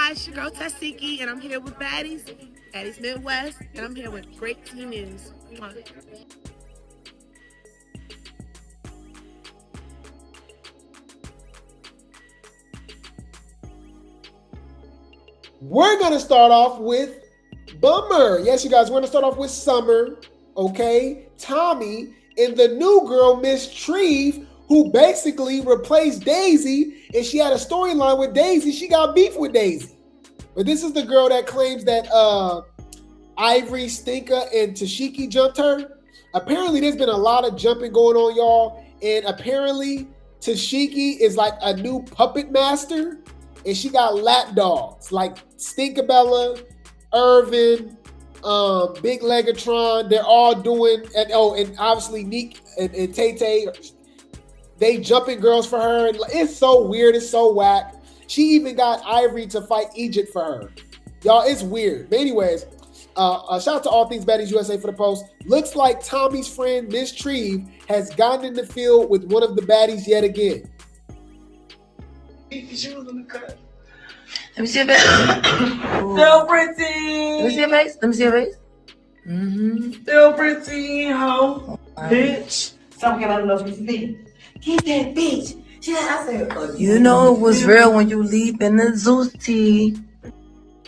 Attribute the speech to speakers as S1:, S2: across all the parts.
S1: It's your girl Tesehki, and I'm here with Baddies, Baddies Midwest, and I'm here with Grape Tea News.
S2: We're going to start off with Bummer. Yes, you guys, we're going to start off with Summer, okay? Tommy and the new girl, Miss Treve, who basically replaced Daisy, and she had a storyline with Daisy. She got beef with Daisy. But this is the girl that claims that Ivori, Stinker, and Tesehki jumped her. Apparently, there's been a lot of jumping going on, y'all. And apparently, Tesehki is like a new puppet master. And she got lap dogs like Stinkabella, Irvin, Big Legatron. They're all doing, and obviously Neek and Tay. They jumping girls for her. It's so weird. It's so whack. She even got Ivori to fight Egypt for her. Y'all, it's weird. But anyways, shout out to All Things Baddies USA for the post. Looks like Tommy's friend, Miss Treve, has gotten in the field with one of the baddies yet again.
S3: Let me see your face. Still pretty. Let me see your face. Let me see your face. Still pretty, ho. Bitch. Something I don't know what you think. Keep that bitch. I said, you know it was real when you leap in the Zeus tea.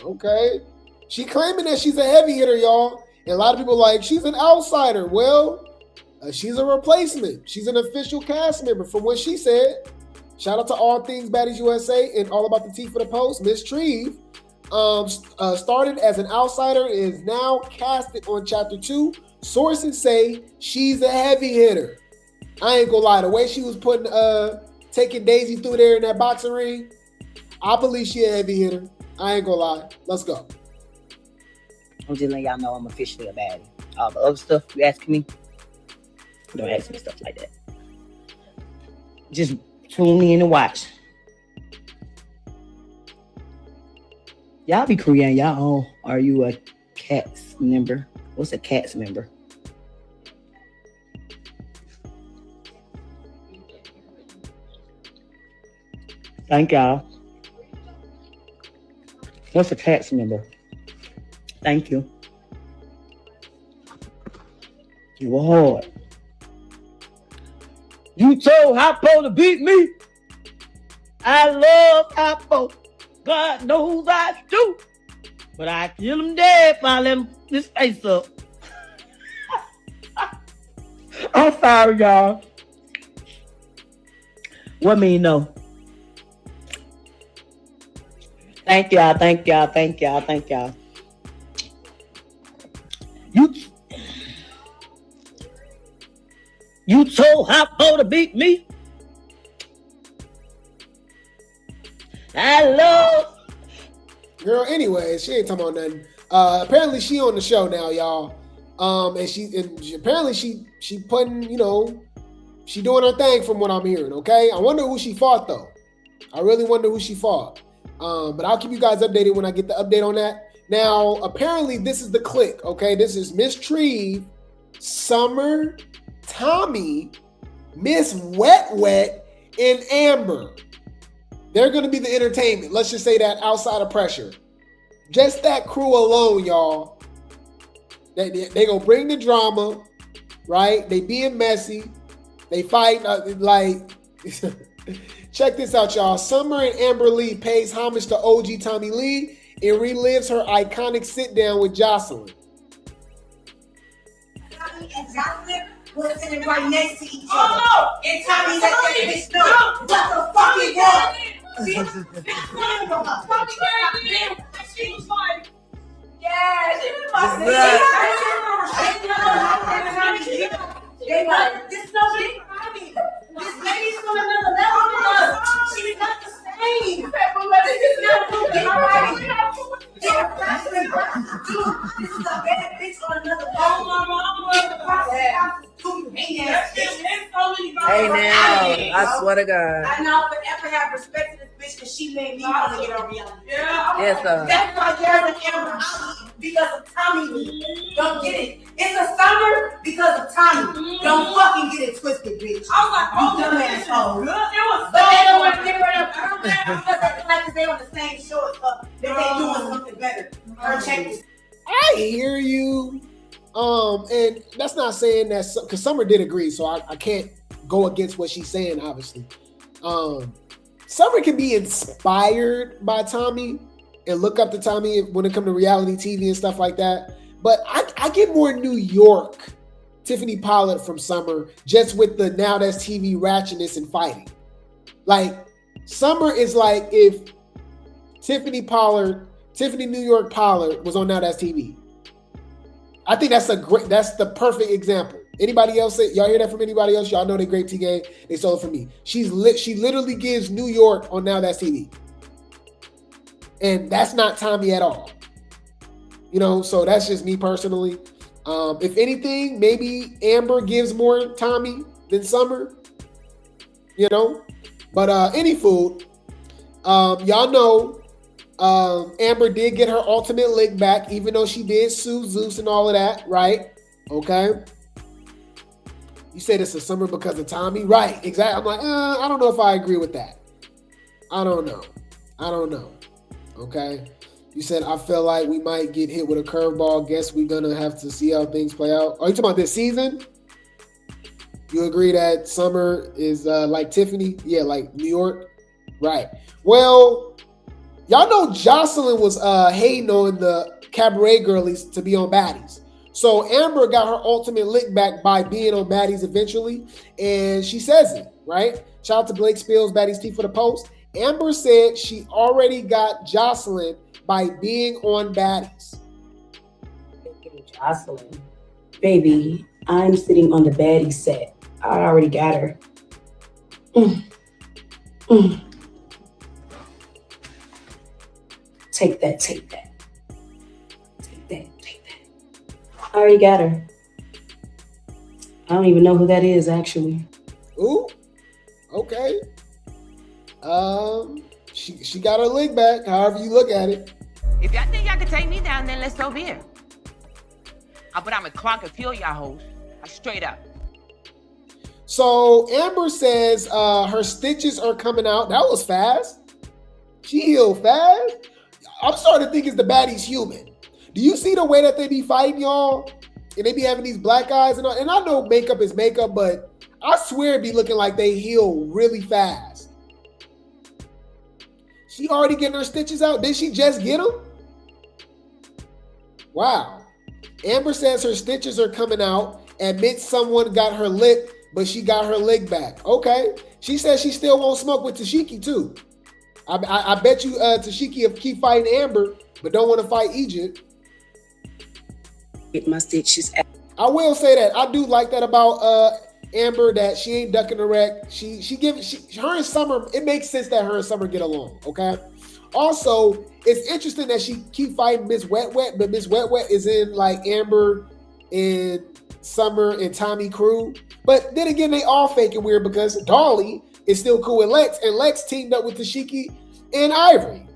S2: Okay. She claiming that she's a heavy hitter, y'all. And a lot of people like, she's an outsider. Well, she's a replacement. She's an official cast member from what she said. Shout out to All Things Baddies USA and All About the Tea for the Post. Miss Treve started as an outsider and is now casted on Chapter 2. Sources say she's a heavy hitter. I ain't gonna lie, the way she was putting taking Daisy through there in that boxing ring, I believe she a heavy hitter. I ain't gonna lie. Let's go.
S4: I'm just letting y'all know I'm officially a baddie. All the other stuff you asking me, don't ask me stuff like that. Just tune in and watch. Y'all be creating y'all own. Are you a Cats member? What's a Cats member? Thank y'all. What's a Cats member? Thank you. You were hard. You told Hoppo to beat me. I love Hoppo. God knows I do. But I kill him dead if I let him his face up. I'm sorry, y'all. What mean no? Thank y'all, thank y'all, thank y'all, thank y'all. You told Hoppo to beat me. I love.
S2: Girl, anyways, she ain't talking about nothing. Apparently she on the show now, y'all. And she apparently she putting, she doing her thing from what I'm hearing, okay? I wonder who she fought though. I really wonder who she fought. But I'll keep you guys updated when I get the update on that. Now, apparently this is the clique, okay? This is Miss Treve, Summer, Tommy, Miss Wet, and Amber. They're going to be the entertainment. Let's just say that outside of pressure. Just that crew alone, y'all. They going to bring the drama, right? They being messy. They fight like... Check this out, y'all. Summer and Amber Lee pays homage to OG Tommy Lee and relives her iconic sit-down with Jocelyn.
S5: Tommy and Jocelyn were sitting right next to each other. Oh, no. And Tommy let that bitch know what the fuck it was. She was like, yeah, she was like, they like, this no big Tommy. This lady's on another level with us. She's not the same. This is not who we are. This is a bad bitch on another level.
S3: Hey now, I swear to God.
S5: I know, but ever have respect to this bitch because she made me want to get on reality.
S3: Yes, sir.
S5: That's why there's an Amber because of Tommy Lee. Don't get it. It's a Summer because of Tommy. Don't fucking get it twisted, bitch. I was like, oh, dumb asshole. But they don't want to get rid of her because they on the same show as her. that they doing something better. Her check is.
S2: I hear you. And that's not saying that, because Summer did agree, so I can't go against what she's saying, obviously. Summer can be inspired by Tommy and look up to Tommy when it comes to reality TV and stuff like that. But I get more New York Tiffany Pollard from Summer, just with the Now That's TV ratchetness and fighting. Like, Summer is like if Tiffany New York Pollard was on Now That's TV. I think that's the perfect example. Anybody else y'all hear that from anybody else? Y'all know they Grape Tea game. They stole it from me. She literally gives New York on Now That's TV. And that's not Tommy at all. So that's just me personally. If anything, maybe Amber gives more Tommy than Summer. But any food, y'all know Amber did get her ultimate lick back, even though she did sue Zeus and all of that, right? Okay. You said it's a Summer because of Tommy, right? Exactly. I'm like, I don't know if I agree with that. I don't know. Okay. You said, I feel like we might get hit with a curveball. Guess we're going to have to see how things play out. Are you talking about this season? You agree that Summer is like Tiffany? Yeah, like New York? Right. Well, y'all know Jocelyn was hating on the cabaret girlies to be on Baddies. So Amber got her ultimate lick back by being on Baddies eventually. And she says it, right? Shout out to Blake Spills, Baddies Tea for the post. Amber said she already got Jocelyn by being on Baddies.
S5: Jocelyn, baby, I'm sitting on the Baddies set. I already got her. Take that. I already got her. I don't even know who that is, actually.
S2: Ooh, okay. She got her lick back, however you look at it.
S6: If y'all think y'all can take me down, then let's over here. But I'm a clock and fuel y'all hoes. Straight up.
S2: So Amber says her stitches are coming out. That was fast. She healed fast. I'm starting to think it's the Baddies human. Do you see the way that they be fighting, y'all? And they be having these black eyes and all. And I know makeup is makeup, but I swear it be looking like they heal really fast. She already getting her stitches out? Did she just get them? Wow. Amber says her stitches are coming out. Admits someone got her lip, but she got her leg back. Okay. She says she still won't smoke with Tesehki too. I bet you Tesehki will keep fighting Amber, but don't want to fight Egypt.
S5: Get my stitches out.
S2: I will say that I do like that about Amber, that she ain't ducking the wreck. Her and Summer, it makes sense that her and Summer get along. Okay. Also, it's interesting that she keep fighting Miss Wet Wet, but Miss Wet Wet is in like Amber and Summer and Tommy crew. But then again, they all faking weird because Dolly is still cool with Lex, and Lex teamed up with Tesehki and Ivori.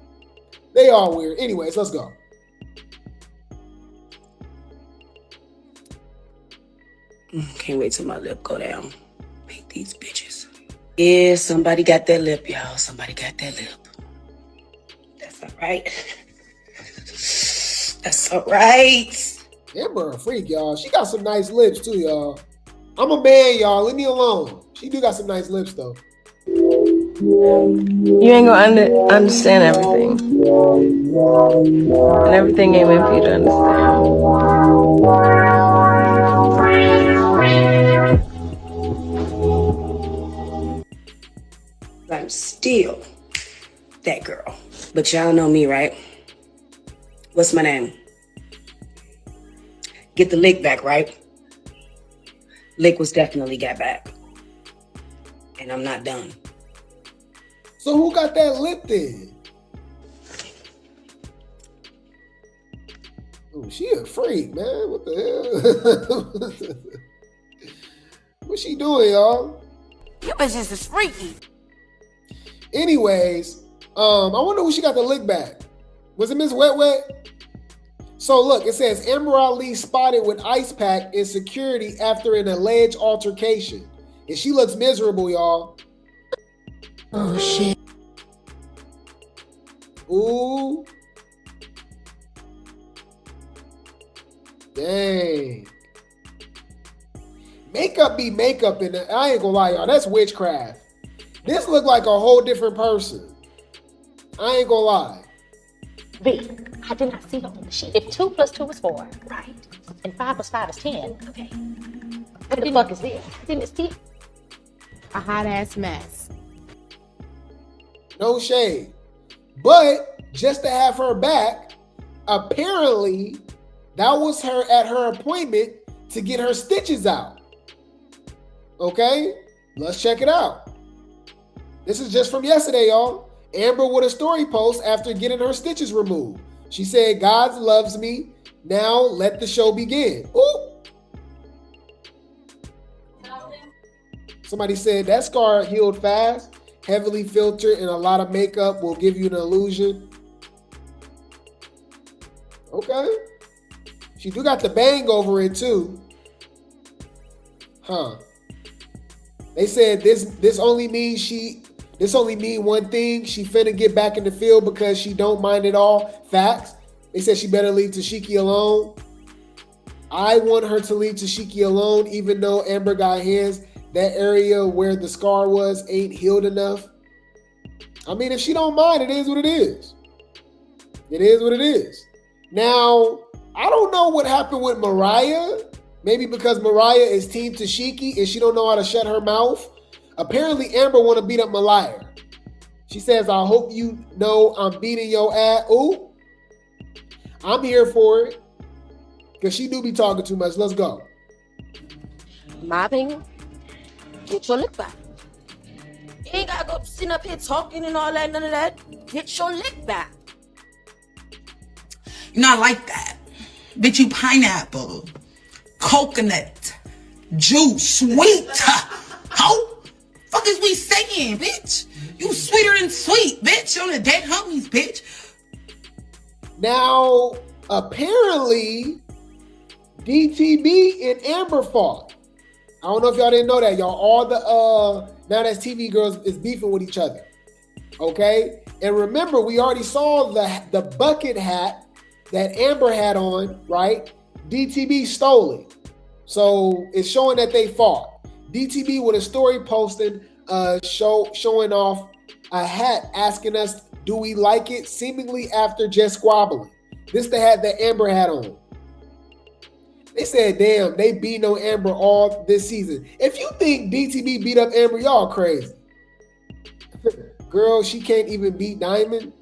S2: They all weird. Anyways, let's go.
S5: Can't wait till my lip go down. Make these bitches. Yeah, somebody got that lip, y'all. Somebody got that lip. That's all right. That's all right.
S2: Amber a freak, y'all. She got some nice lips too, y'all. I'm a man, y'all. Leave me alone. She do got some nice lips though.
S7: You ain't gonna understand everything. And everything ain't meant for you to understand.
S5: I'm still that girl. But y'all know me, right? What's my name? Get the lick back, right? Lick was definitely got back. And I'm not done.
S2: So who got that lip then? Oh, she a freak, man. What the hell? What's she doing, y'all?
S6: You bitches is freaky.
S2: Anyways, I wonder who she got the lick back. Was it Miss Wet Wet? So look, it says Amber Ali spotted with ice pack in security after an alleged altercation. And she looks miserable, y'all.
S7: Oh shit.
S2: Ooh. Dang. Makeup be makeup, and I ain't gonna lie, y'all. That's witchcraft. This look like a whole different person. I ain't gonna lie.
S8: B, I did not see her on the sheet. If 2 plus 2 is 4, right? And 5 plus 5 is 10. Okay. What the fuck is this? Didn't it see?
S1: A hot ass mess.
S2: No shade. But just to have her back, apparently that was her at her appointment to get her stitches out. Okay, let's check it out. This is just from yesterday, y'all. Amber with a story post after getting her stitches removed. She said, God loves me. Now let the show begin. Ooh. Somebody said that scar healed fast, heavily filtered, and a lot of makeup will give you an illusion. Okay. She do got the bang over it too. Huh. They said this only mean one thing. She finna get back in the field because she don't mind it all. Facts. They said she better leave Tesehki alone. I want her to leave Tesehki alone, even though Amber got hands. That area where the scar was ain't healed enough. I mean, if she don't mind, it is what it is. It is what it is. Now, I don't know what happened with Mariah. Maybe because Mariah is Team Tesehki and she don't know how to shut her mouth. Apparently, Amber want to beat up Mariah. She says, I hope you know I'm beating your ass. Ooh, I'm here for it. Because she do be talking too much. Let's go.
S8: My opinion, get your lick back. You ain't gotta go sitting up here talking and all that, none of that. Get your lick back.
S3: You're not like that. Bitch, you pineapple, coconut, juice, sweet. How? Fuck is we saying, bitch? You sweeter than sweet, bitch. On the dead homies, bitch.
S2: Now, apparently, DTB and Amber fought. I don't know if y'all didn't know that, y'all. All the NowThat'sTV girls is beefing with each other. Okay? And remember, we already saw the bucket hat that Amber had on, right? DTB stole it. So it's showing that they fought. DTB with a story posted showing off a hat asking us, do we like it? Seemingly after just squabbling. This the hat that Amber had on. They said, damn, they beat on Amber all this season. If you think DTB beat up Amber, y'all crazy. Girl, she can't even beat Diamond.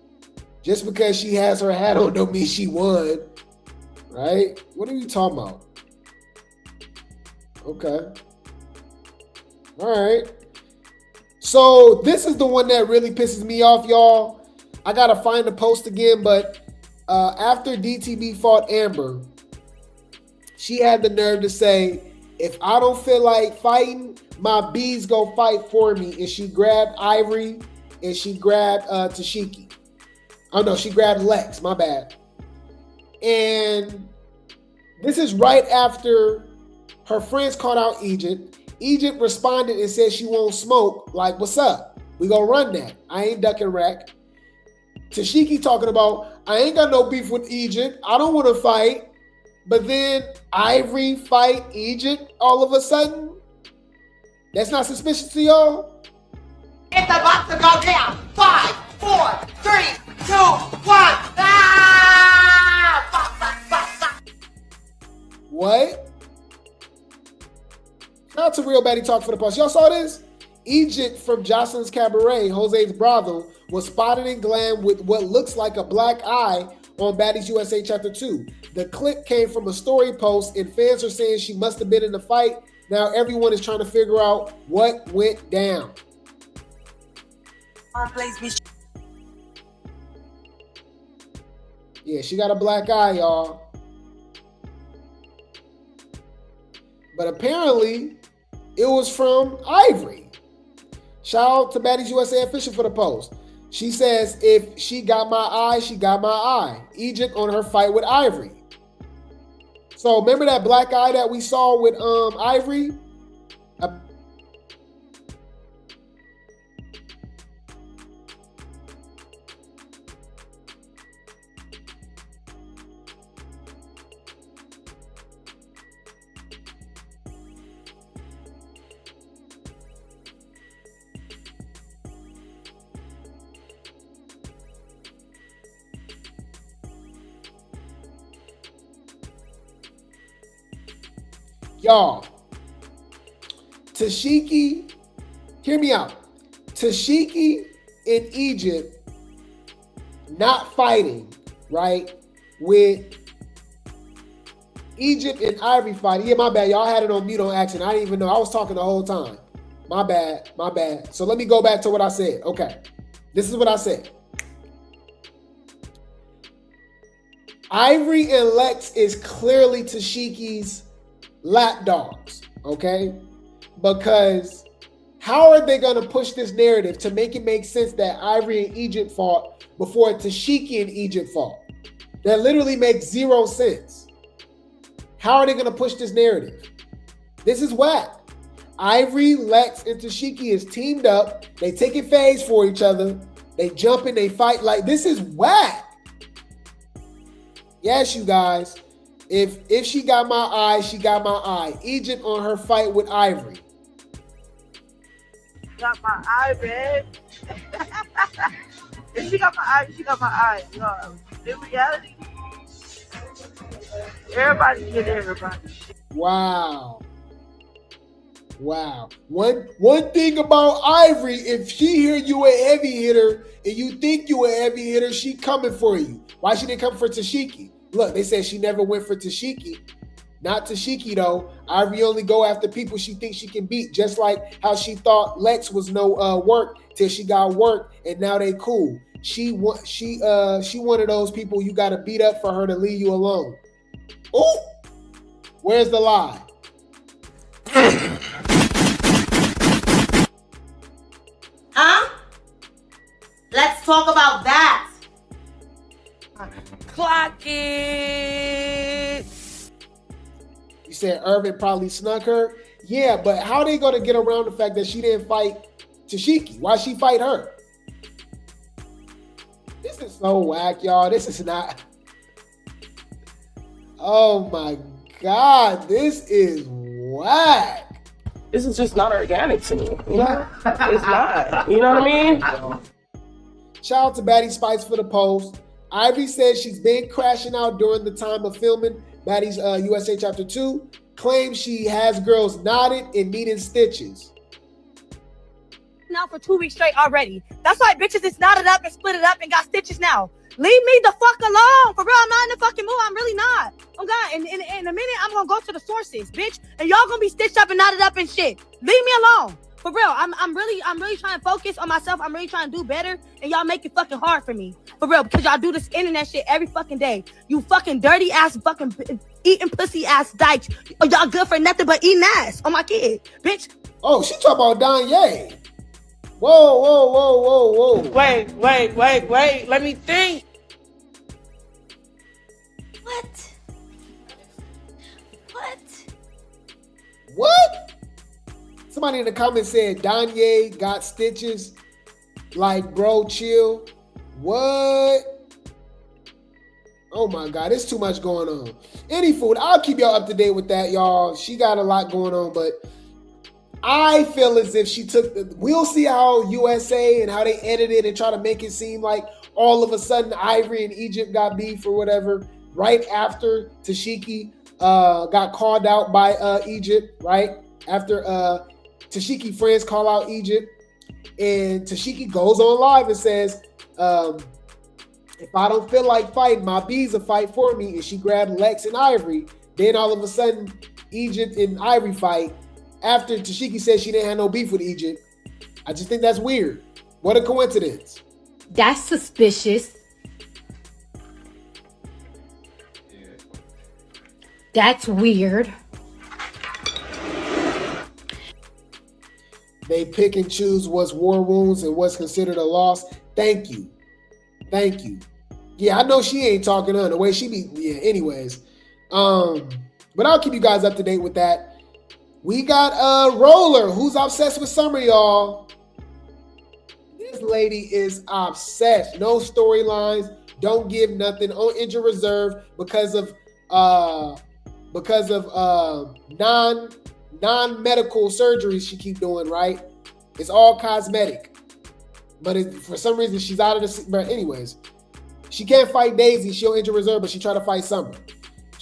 S2: Just because she has her hat on don't mean she won. Right? What are you talking about? Okay. All right. So this is the one that really pisses me off, y'all. I got to find the post again, but after DTB fought Amber, she had the nerve to say, if I don't feel like fighting, my bees go fight for me. And she grabbed Ivori and she grabbed Tesehki. Oh no, she grabbed Lex, my bad. And this is right after her friends called out Egypt. Egypt responded and said she won't smoke. Like, what's up? We gonna run that. I ain't ducking wreck. Tesehki talking about, I ain't got no beef with Egypt. I don't want to fight. But then Ivori fight Egypt all of a sudden? That's not suspicious to y'all?
S5: It's about to go down. 5, 4, 3, 2, 1. Ah!
S2: What? Not to real baddie talk for the post. Y'all saw this? Egypt from Jocelyn's Cabaret, Jose's brothel, was spotted in glam with what looks like a black eye on Baddies USA Chapter 2. The clip came from a story post, and fans are saying she must have been in the fight. Now everyone is trying to figure out what went down. Yeah, she got a black eye, y'all. But apparently, it was from Ivori. Shout out to Baddies USA Official for the post. She says, if she got my eye, she got my eye. Egypt on her fight with Ivori. So remember that black eye that we saw with Ivori? Y'all, Tesehki, hear me out. Tesehki in Egypt not fighting, right, with Egypt and Ivori fighting. Yeah, my bad. Y'all had it on mute on accident. I didn't even know. I was talking the whole time. My bad. So let me go back to what I said. Okay. This is what I said. Ivori and Lex is clearly Tesehki's lapdogs, okay? Because how are they going to push this narrative to make it make sense that Ivori and Egypt fought before Tesehki and Egypt fought? That literally makes zero sense. How are they going to push this narrative? This is whack. Ivori, Lex, and Tesehki is teamed up. They taking phase for each other. They jump in, they fight. Like, this is whack. Yes, you guys. If she got my eye, she got my eye. Egypt on her fight with Ivori.
S5: Got my eye, babe. If she got my eye, she got my eye. No, in reality, everybody get everybody.
S2: Wow. One thing about Ivori, if she hear you a heavy hitter and you think you a heavy hitter, she coming for you. Why she didn't come for Tesehki? Look, they said she never went for Tesehki. Not Tesehki though. Ivori only go after people she thinks she can beat, just like how she thought Lex was no work till she got work and now they cool. She one of those people you got to beat up for her to leave you alone. Ooh, where's the lie?
S5: Huh? Let's talk about that.
S8: Clock it.
S2: You said Irvin probably snuck her? Yeah, but how they going to get around the fact that she didn't fight Tesehki? Why she fight her? This is so whack, y'all. This is not... Oh my God, this is whack.
S7: This is just not organic to me. You know? It's not. You know what I mean?
S2: Shout out to Baddies Spice for the post. Ivori says she's been crashing out during the time of filming Baddies USA Chapter 2. Claims she has girls knotted and needing stitches.
S9: Now for 2 weeks straight already. That's why bitches is knotted up and split it up and got stitches now. Leave me the fuck alone. For real, I'm not in the fucking mood. I'm really not. Oh God, in a minute, I'm gonna go to the sources, bitch. And y'all gonna be stitched up and knotted up and shit. Leave me alone. For real, I'm really trying to focus on myself. I'm really trying to do better. And y'all make it fucking hard for me. For real, because y'all do this internet shit every fucking day. You fucking dirty ass fucking eating pussy ass dykes. Y'all good for nothing but eating ass on my kid, bitch.
S2: Oh, she talking about Danye. Whoa.
S7: Wait. Let me think.
S2: What? Somebody in the comments said Danye got stitches. Like, bro, chill. What? Oh my God, there's too much going on. Any food, I'll keep y'all up to date with that, y'all. She got a lot going on, but I feel as if she took we'll see how USA and how they edited and try to make it seem like all of a sudden Ivori and Egypt got beef or whatever right after Tesehki got called out by Egypt, right? After Tesehki friends call out Egypt, and Tesehki goes on live and says, if I don't feel like fighting, my bees will fight for me. And she grabbed Lex and Ivori. Then all of a sudden, Egypt and Ivori fight. After Tesehki said she didn't have no beef with Egypt. I just think that's weird. What a coincidence.
S10: That's suspicious. That's weird.
S2: They pick and choose what's war wounds and what's considered a loss. Thank you. Yeah, I know she ain't talking on the way she be. Yeah, anyways. But I'll keep you guys up to date with that. We got Roller, who's obsessed with Summer, y'all. This lady is obsessed. No storylines. Don't give nothing. On injured reserve because of non-medical surgeries she keep doing, right? It's all cosmetic. But for some reason, she's out of the... But anyways, she can't fight Daisy. She'll injure reserve, but she try to fight Summer.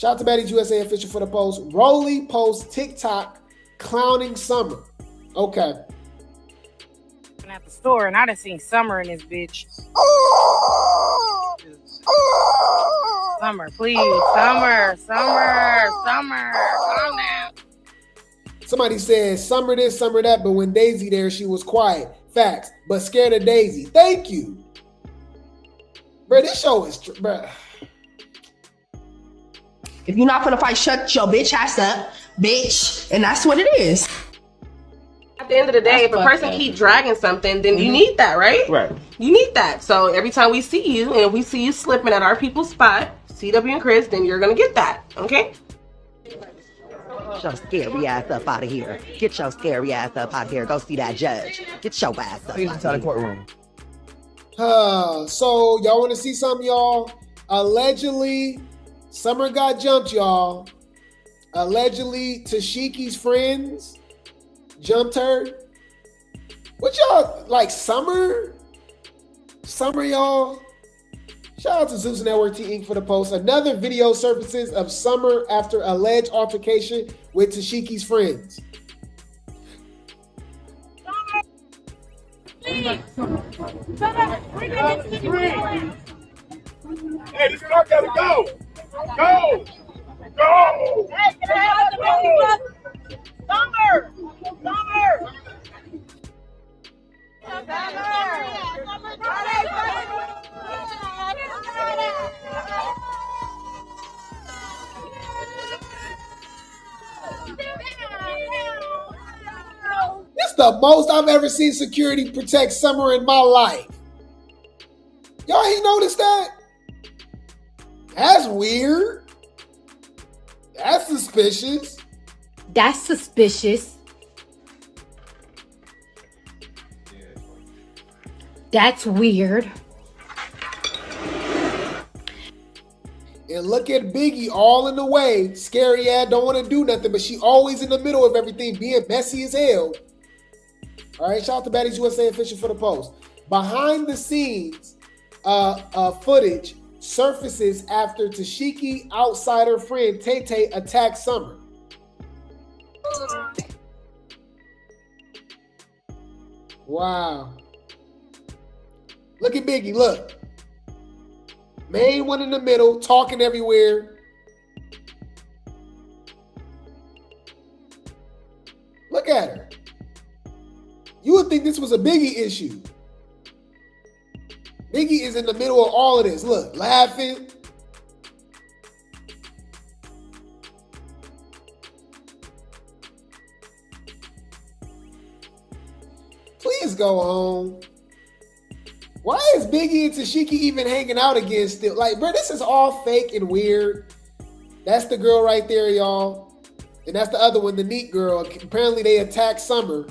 S2: Shout out to Baddies USA official for the post. Rolly posts TikTok clowning Summer. Okay.
S11: At the store, and I done seen Summer in this bitch. Summer, please. Summer. Calm down.
S2: Somebody says Summer this, Summer that, but when Daisy there, she was quiet. Facts, but scared of Daisy. Thank you. Bro, this show is... Bro.
S7: If you're not gonna fight, shut your bitch ass up, bitch. And that's what it is.
S3: At the end of the day, if a person keep dragging something, then you need that, right?
S12: Right.
S3: You need that. So every time we see you and we see you slipping at our people's spot, CW and Chris, then you're gonna get that, okay?
S4: Get your scary ass up out of here. Get your scary ass up out of here. Go see that judge. Get your ass up.
S12: Inside the courtroom.
S2: So y'all want to see something, y'all? Allegedly, Summer got jumped, y'all. Allegedly, Tesehki's friends jumped her. What y'all like? Summer, y'all. Shout out to Zeus Network T Inc. for the post. Another video surfaces of Summer after alleged altercation with Tesehki's friends.
S13: Hey, this car gotta go! Go! Go! Hey, can I have the baby? Summer!
S2: This is the most I've ever seen security protect Summer in my life. Y'all ain't noticed that? That's weird. That's suspicious.
S10: That's suspicious. That's weird.
S2: And look at Biggie all in the way. Scary ass, don't want to do nothing, but she always in the middle of everything, being messy as hell. All right, shout out to Baddies USA official for the post. Behind the scenes footage surfaces after Tesehki outsider friend Tay attacks Summer. Wow. Look at Biggie, look. Main one in the middle, talking everywhere. Look at her. You would think this was a Biggie issue. Biggie is in the middle of all of this. Look, laughing. Please go home. Why is Biggie and Tesehki even hanging out again still? Like, bro, this is all fake and weird. That's the girl right there, y'all. And that's the other one, the neat girl. Apparently they attacked Summer.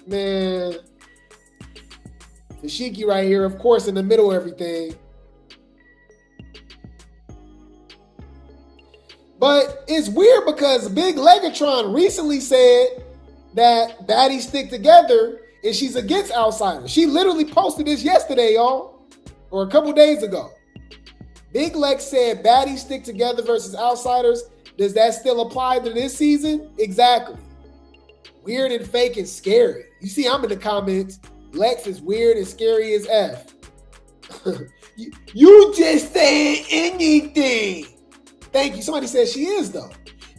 S2: Man. Tesehki right here, of course, in the middle of everything. But it's weird because Big Legatron recently said that baddies stick together and she's against outsiders. She literally posted this yesterday, y'all, or a couple days ago. Big Lex said baddies stick together versus outsiders. Does that still apply to this season? Exactly. Weird and fake and scary. You see, I'm in the comments. Lex is weird and scary as F. You just saying anything. Thank you. Somebody said she is, though.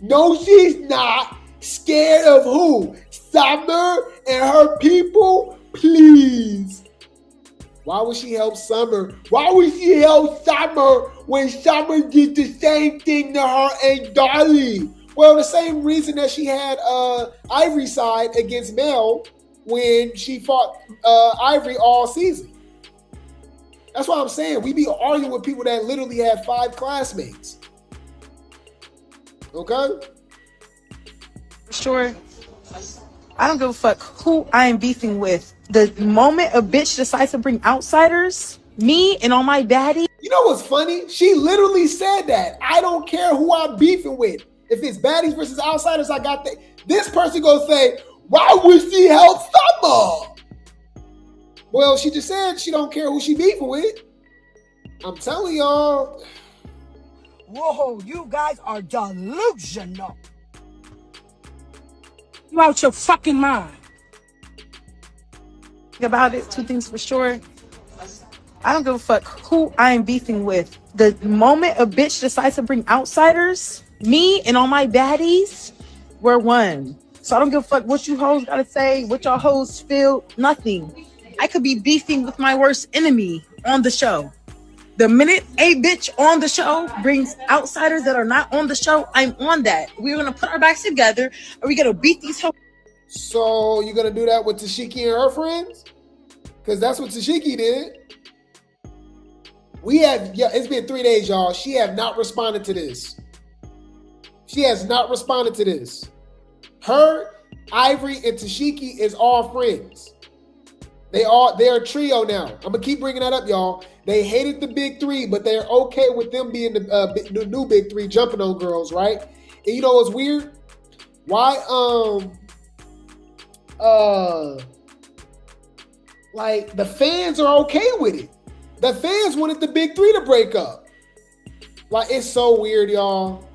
S2: No, she's not. Scared of who? Summer and her people? Please. Why would she help Summer? Why would she help Summer when Summer did the same thing to her and Dolly? Well, the same reason that she had Ivori side against Mel when she fought Ivori all season. That's what I'm saying. We be arguing with people that literally have 5 classmates. Okay?
S14: Sure. I don't give a fuck who I am beefing with. The moment a bitch decides to bring outsiders, me and all my baddies.
S2: You know what's funny? She literally said that. I don't care who I'm beefing with. If it's baddies versus outsiders, I got that. This person gonna say, why would she help Summer? Well, she just said she don't care who she beefing with. I'm telling y'all.
S5: Whoa, you guys are delusional.
S11: You out your fucking mind.
S14: About it, two things for sure. I don't give a fuck who I am beefing with. The moment a bitch decides to bring outsiders, me and all my baddies, we're one. So I don't give a fuck what you hoes gotta say, what y'all hoes feel, nothing. I could be beefing with my worst enemy on the show. The minute a bitch on the show brings outsiders that are not on the show, I'm on that. We're gonna put our backs together and we're gonna beat these hoes.
S2: So you're gonna do that with Tesehki and her friends? Because that's what Tesehki did. It's been 3 days, y'all. She have not responded to this. She has not responded to this. Her, Ivori, and Tesehki is all friends. They're a trio now. I'm gonna keep bringing that up, y'all. They hated the big three, but they're okay with them being the new big three, jumping on girls, right? And you know what's weird? Why like the fans are okay with it. The fans wanted the big three to break up. Like, it's so weird, y'all.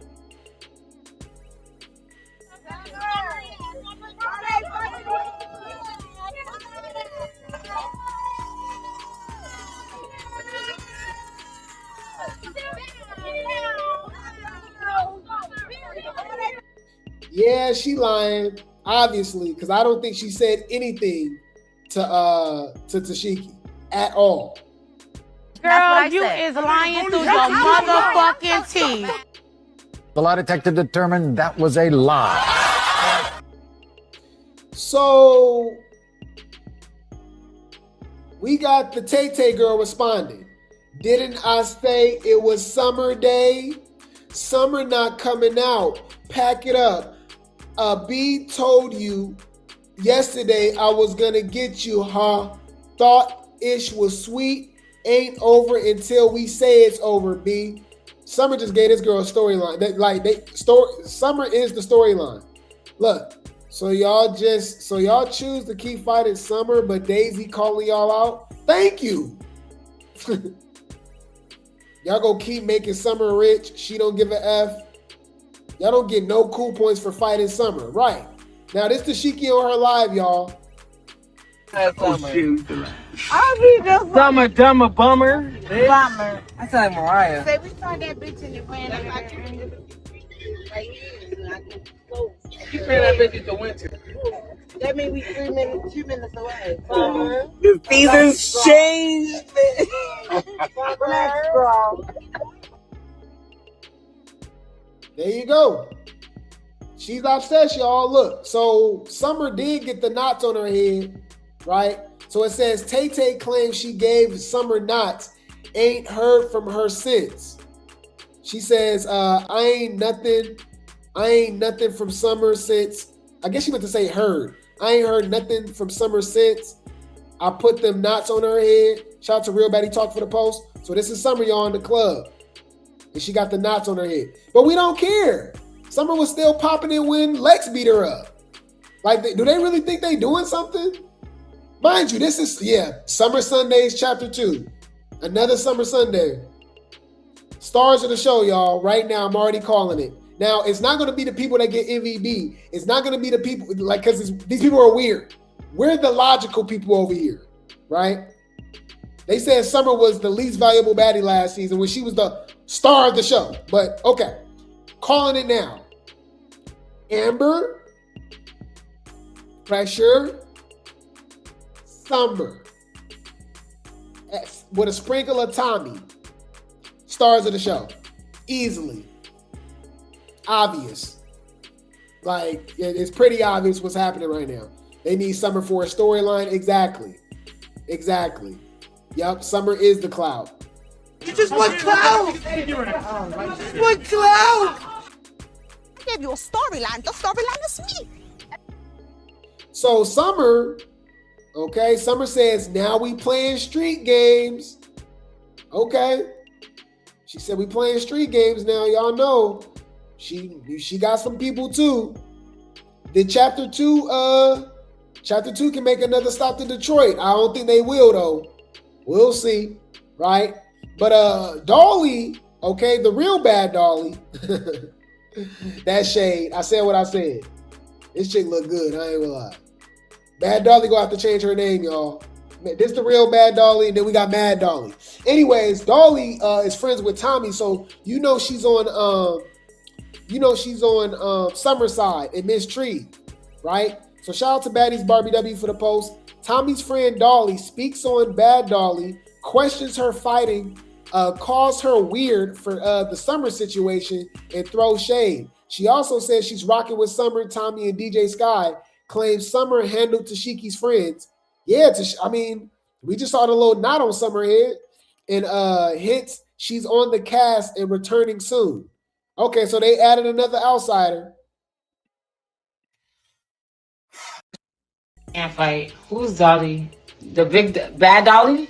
S2: Yeah, she lying, obviously, because I don't think she said anything to Tesehki at all.
S11: Girl, you is lying through your motherfucking teeth.
S12: The lie detector determined that was a lie.
S2: So we got the Tay girl responding. Didn't I say it was summer day? Summer not coming out. Pack it up. B told you yesterday I was gonna get you, huh? Thought ish was sweet. Ain't over until we say it's over, B. Summer just gave this girl a storyline. Summer is the storyline. Look, so y'all choose to keep fighting Summer, but Daisy calling y'all out. Thank you. Y'all gonna keep making Summer rich. She don't give a F. Y'all don't get no cool points for fighting Summer. Right. Now this Tesehki on her live, y'all.
S3: Summer, dumber, bummer. Bummer. I sound like Mariah.
S11: Say we saw that bitch in the van.
S3: You ran that bitch in the winter.
S11: That means we 2 minutes away.
S3: The seasons changed.
S11: Let's go.
S2: There you go. She's obsessed, y'all. Look, so Summer did get the knots on her head, right? So it says Tay claims she gave Summer knots, ain't heard from her since. She says, I ain't nothing from Summer since. I guess she meant to say heard. I ain't heard nothing from Summer since I put them knots on her head. Shout out to Real Baddie Talk for the post. So this is Summer, y'all, in the club. And she got the knots on her head. But we don't care. Summer was still popping it when Lex beat her up. Like, do they really think they doing something? Mind you, this is, Summer Sundays Chapter 2. Another Summer Sunday. Stars of the show, y'all. Right now, I'm already calling it. Now, it's not going to be the people that get MVB. It's not going to be the people, like, because these people are weird. We're the logical people over here, right? They said Summer was the least valuable baddie last season when she was the star of the show. But, okay. Calling it now. Amber, Pressure, Summer. With a sprinkle of Tommy. Stars of the show. Easily. Obvious. Like, it's pretty obvious what's happening right now. They need Summer for a storyline. Exactly. Yep, Summer is the cloud.
S5: You just want clout. What clout? I gave you a storyline. The storyline is me.
S2: So Summer, okay, Summer says, now we playing street games. Okay. She said we playing street games now. Y'all know. She got some people too. Did Chapter 2 can make another stop to Detroit? I don't think they will though. We'll see, right? But Dolly Okay, the real bad Dolly. That shade. I said what I said. This chick look good. I ain't gonna lie. Bad Dolly gonna have to change her name, y'all. This the real Bad Dolly, and then we got Mad Dolly. Anyways, Dolly is friends with Tommy, so you know she's on Summerside and Miss Tree, right? So shout out to Baddies Barbie W for the post. Tommy's friend Dolly speaks on Bad Dolly, questions her fighting, calls her weird for the Summer situation, and throws shade. She also says she's rocking with Summer, Tommy, and DJ Sky. Claims Summer handled Tesehki's friends. Yeah, we just saw the little knot on Summer head, and hints she's on the cast and returning soon. Okay, so they added another outsider.
S3: Can't fight. Who's Dolly? The Bad Dolly?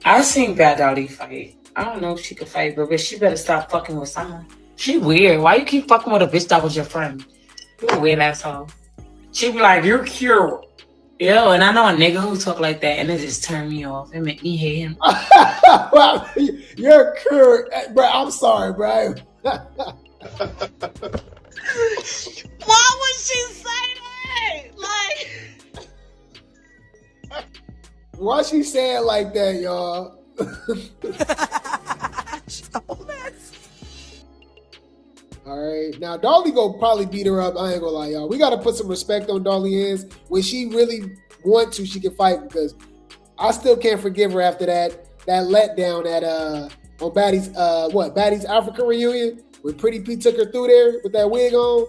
S3: I seen Bad Dolly fight. I don't know if she could fight, but she better stop fucking with someone. She weird. Why you keep fucking with a bitch that was your friend? You a weird asshole. She be like, you're cute. Yo, and I know a nigga who talk like that, and it just turned me off. It made me hate him.
S2: Well, you're cute, bro. I'm sorry, bro.
S3: Why would she say that? Like,
S2: why she say it like that, y'all? All right, now Dolly go probably beat her up. I ain't gonna lie, y'all. We gotta put some respect on Dolly hands. When she really want to, she can fight, because I still can't forgive her after that letdown at on Baddies Africa reunion when Pretty P took her through there with that wig on.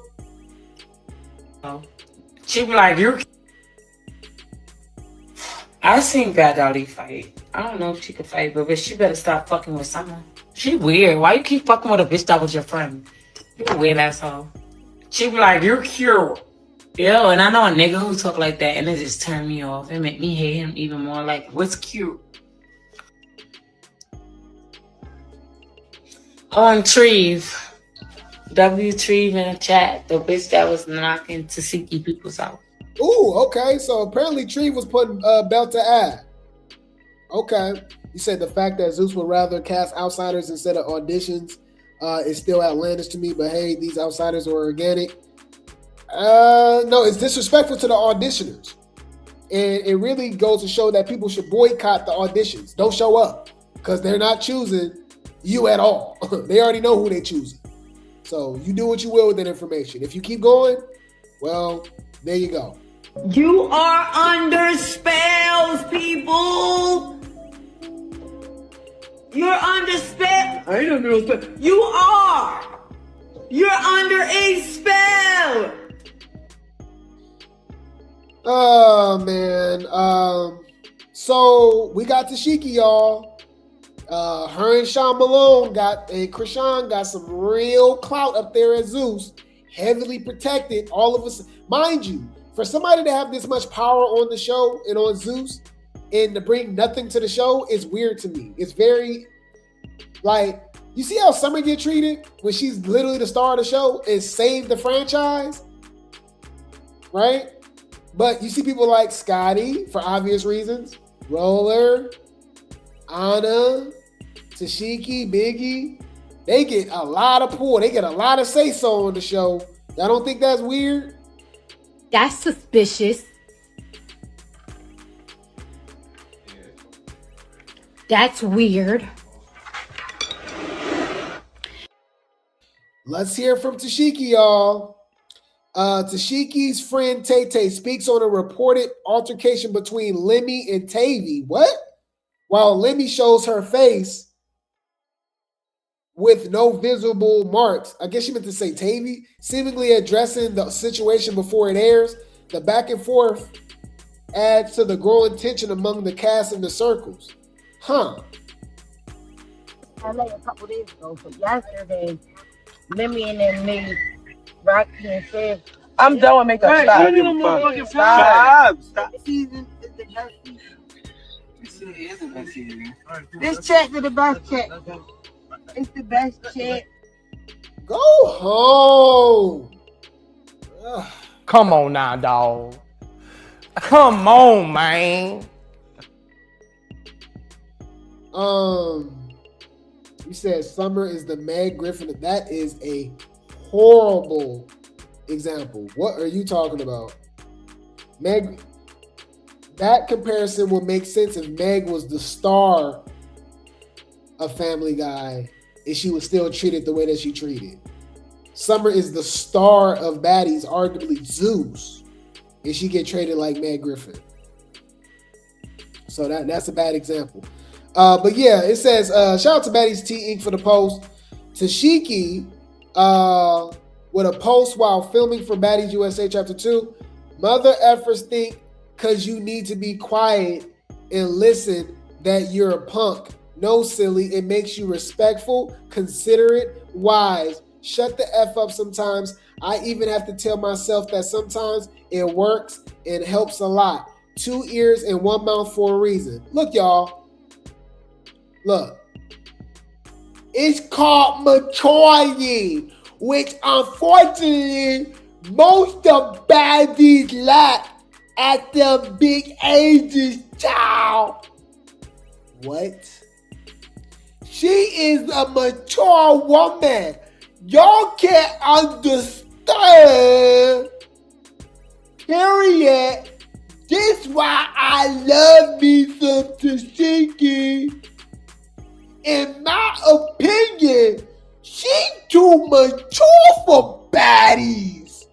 S3: she be like, you're. I seen Bad Dolly fight. I don't know if she could fight, but she better stop fucking with someone. She weird. Why you keep fucking with a bitch that was your friend? You a weird asshole. She be like, you're cute. Yo, and I know a nigga who talk like that, and it just turned me off. It made me hate him even more. Like, what's cute? On Treve. W Treve in the chat. The bitch that was knocking Tesehki people's out.
S2: Ooh, okay. So apparently Treve was putting belt to ad. Okay. You said the fact that Zeus would rather cast outsiders instead of auditions is still outlandish to me, but hey, these outsiders are organic. No, it's disrespectful to the auditioners. And it really goes to show that people should boycott the auditions. Don't show up, because they're not choosing you at all. They already know who they're choosing. So you do what you will with that information. If you keep going, well, there you go.
S5: You are under spells, people. You're under spell. I ain't under no spell. You are. You're under a spell.
S2: Oh man. So we got Tesehki, y'all. Her and Sean Malone and Krishan got some real clout up there at Zeus, heavily protected. All of us, mind you, for somebody to have this much power on the show and on Zeus and to bring nothing to the show is weird to me. It's very, like, you see how Summer get treated when she's literally the star of the show and saved the franchise, right? But you see people like Scotty, for obvious reasons, Roller, Anna, Tesehki, Biggie, they get a lot of pull. They get a lot of say-so on the show. Y'all don't think that's weird?
S10: That's suspicious. That's weird.
S2: Let's hear from Tesehki, y'all. Tesehki's friend Tay speaks on a reported altercation between Lemmy and Tavy. What? While Lemmy shows her face with no visible marks. I guess she meant to say Tavy, seemingly addressing the situation before it airs. The back and forth adds to the growing tension among the cast and the circles. Huh.
S4: LA a couple days ago, but yesterday, Lemmy and them made Rocky and said,
S7: I'm done with makeup.
S4: Right,
S7: Stop.
S4: you need a
S7: Stop.
S4: Stop.
S7: Stop.
S4: This season is the best season. This check is the best check. It's the best check.
S2: Go home. Ugh.
S15: Come on now, dog. Come on, man.
S2: You said Summer is the Meg Griffin. That is a horrible example. What are you talking about? Meg, that comparison would make sense if Meg was the star of Family Guy and she was still treated the way that she treated. Summer is the star of Baddies, arguably Zeus, and she get treated like Meg Griffin. So that's a bad example. But yeah, it says, shout out to Baddies Tea Inc. for the post. Tesehki with a post while filming for Baddies USA Chapter 2. Mother effers think because you need to be quiet and listen that you're a punk. No, silly. It makes you respectful, considerate, wise. Shut the F up sometimes. I even have to tell myself that sometimes it works and helps a lot. 2 ears and 1 mouth for a reason. Look, y'all. Look. It's called maturity, which unfortunately most of Baddies lack at the big ages, child. What? She is a mature woman. Y'all can't understand. Period. This why I love me some Tesehki. In my opinion, she too mature for Baddies.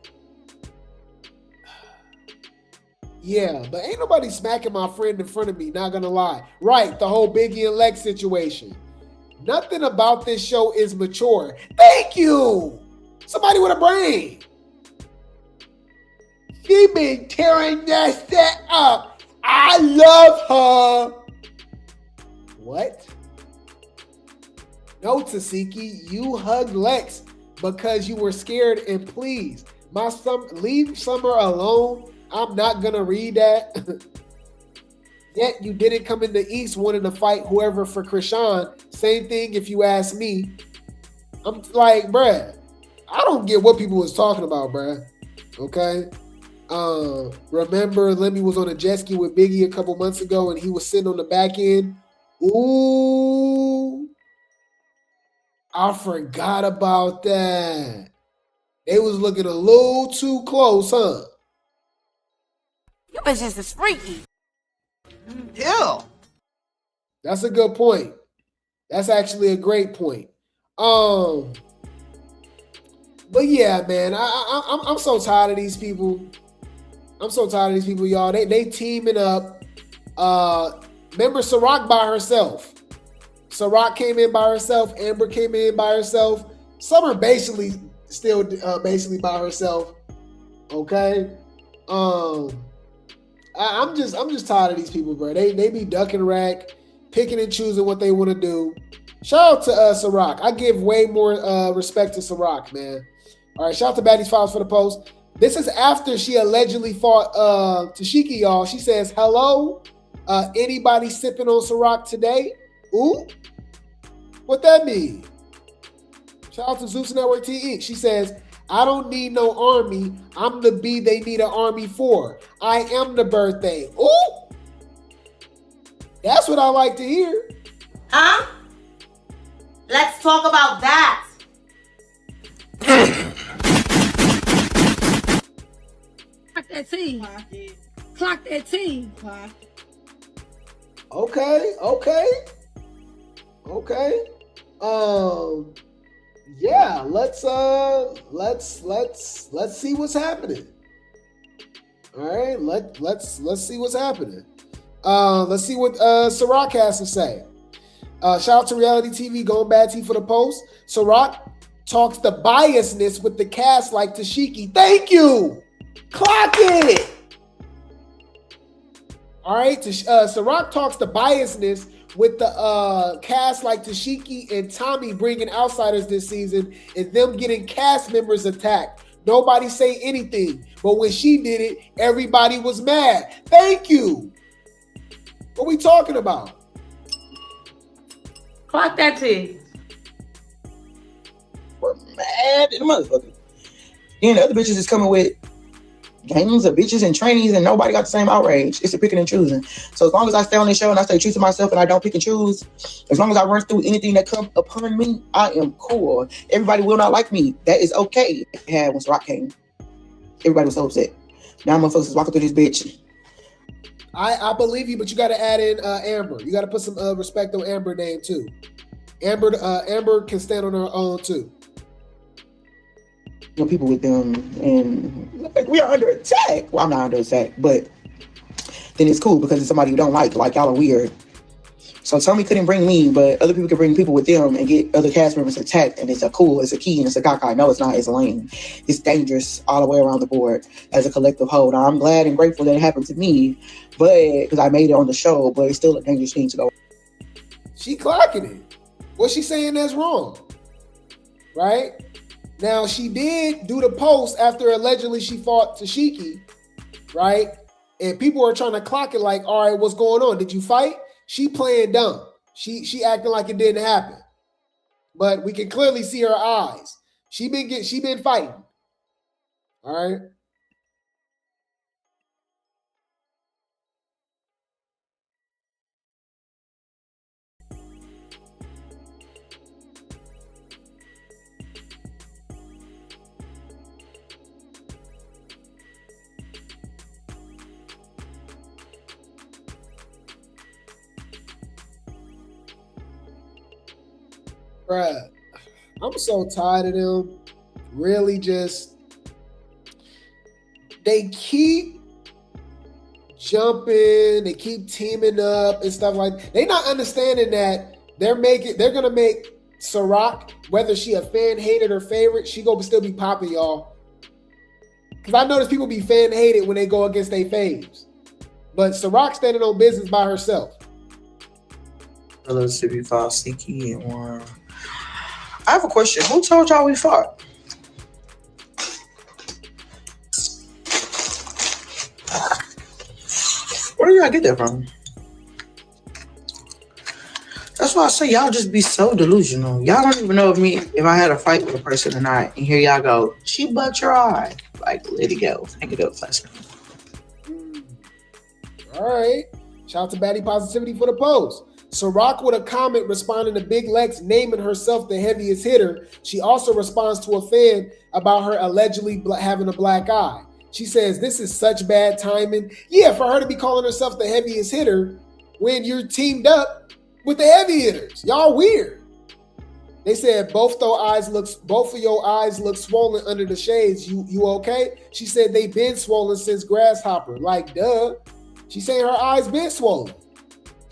S2: Yeah, but ain't nobody smacking my friend in front of me, not gonna lie. Right, the whole Biggie and Lex situation. Nothing about this show is mature. Thank you. Somebody with a brain. She been tearing that set up. I love her. What? No, Tesehki, you hugged Lex because you were scared and pleased. Leave Summer alone. I'm not gonna read that. Yet you didn't come in the East wanting to fight whoever for Krishan. Same thing if you ask me. I'm like, bruh, I don't get what people was talking about, bruh. Okay? Remember Lemmy was on a jet ski with Biggie a couple months ago and he was sitting on the back end. Ooh. I forgot about that. They was looking a little too close, huh?
S8: You bitches is freaky.
S2: Yeah. That's a good point. That's actually a great point. But yeah, man, I'm so tired of these people. I'm so tired of these people, y'all. They teaming up. Remember Ciroc by herself. Ciroc came in by herself. Amber came in by herself. Summer basically still basically by herself. Okay. I'm just tired of these people, bro. They be ducking rack, picking and choosing what they want to do. Shout out to Ciroc. I give way more respect to Ciroc, man. All right, shout out to Baddies Files for the post. This is after she allegedly fought Tesehki, y'all. She says, hello, anybody sipping on Ciroc today? Ooh, what that mean? Shout out to Zeus Network TE. She says, I don't need no army. I'm the bee they need an army for. I am the birthday. Ooh, that's what I like to hear.
S5: Huh? Let's talk about that.
S9: Clock that tea. Clock that tea.
S2: Okay. Yeah, let's see what's happening. All right, let's see what's happening. Let's see what Ciroc has to say. Shout out to Reality TV, Going Bad Tea for the post. Ciroc talks the biasness with the cast like Tesehki. Thank you. Clock it. All right, Ciroc talks the biasness with the cast like Tesehki and Tommy bringing outsiders this season and them getting cast members attacked. Nobody say anything, but when she did it, everybody was mad. Thank you. What we talking about?
S5: Clock that tea.
S3: We're mad at the motherfucker. Then the other bitches is coming with gangs of bitches and trainees, and nobody got the same outrage. It's a picking and choosing. So as long as I stay on this show and I stay true to myself and I don't pick and choose, as long as I run through anything that comes upon me, I am cool. Everybody will not like me. That is okay. When Ciroc came, everybody was so upset. Now motherfuckers is walking through this bitch.
S2: I believe you, but you got to add in Amber. You got to put some respect on Amber's name too. Amber can stand on her own too.
S3: You know, people with them, and like, we are under attack. Well, I'm not under attack, but then it's cool because it's somebody you don't like. Like, y'all are weird. So Tommy couldn't bring me, but other people could bring people with them and get other cast members attacked. And it's a cool, it's a key, and it's a gakai. No, it's not. It's lame. It's dangerous all the way around the board as a collective whole. Now, I'm glad and grateful that it happened to me, but because I made it on the show, but it's still a dangerous thing to go.
S2: She clocking it. What's she saying that's wrong? Right? Now, she did do the post after allegedly she fought Tesehki, right? And people are trying to clock it like, all right, what's going on? Did you fight? She playing dumb. She acting like it didn't happen. But we can clearly see her eyes. She been fighting. All right? Bruh, I'm so tired of them. Really just, they keep jumping, they keep teaming up and stuff like. They not understanding that they're gonna make Ciroc, whether she a fan hated or favorite, she gonna still be popping, y'all. Cause I notice people be fan hated when they go against their faves. But Ciroc standing on business by herself.
S3: Hello, Ciroc and one. I have a question. Who told y'all we fought? Where do y'all get that from? That's why I say y'all just be so delusional. Y'all don't even know if I had a fight with a person or not. And here y'all go, she bucked your eye. Like, let it go. Hang it up, faster.
S2: All right. Shout out to Baddie Positivity for the post. Ciroc with a comment responding to Big Lex naming herself the heaviest hitter. She also responds to a fan about her allegedly having a black eye. She says, this is such bad timing. Yeah, for her to be calling herself the heaviest hitter when you're teamed up with the heavy hitters. Y'all weird. They said both of your eyes look swollen under the shades. You okay? She said they been swollen since Grasshopper. Like, duh. She's saying her eyes been swollen.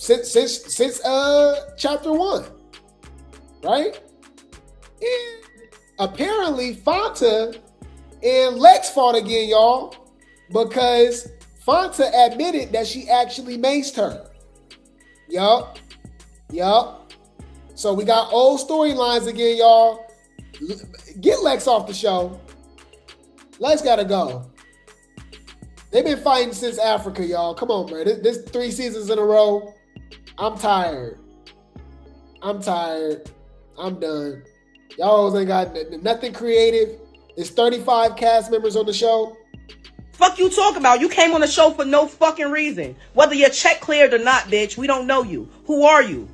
S2: Since chapter 1, right? And apparently Fanta and Lex fought again, y'all, because Fanta admitted that she actually maced her. Yup. So we got old storylines again, y'all. Get Lex off the show. Lex gotta go. They've been fighting since Africa, y'all. Come on, man. This 3 seasons in a row. I'm tired. I'm done. Y'all ain't got nothing creative. There's 35 cast members on the show.
S16: Fuck you talking about? You came on the show for no fucking reason. Whether your check cleared or not, bitch, we don't know you. Who are you?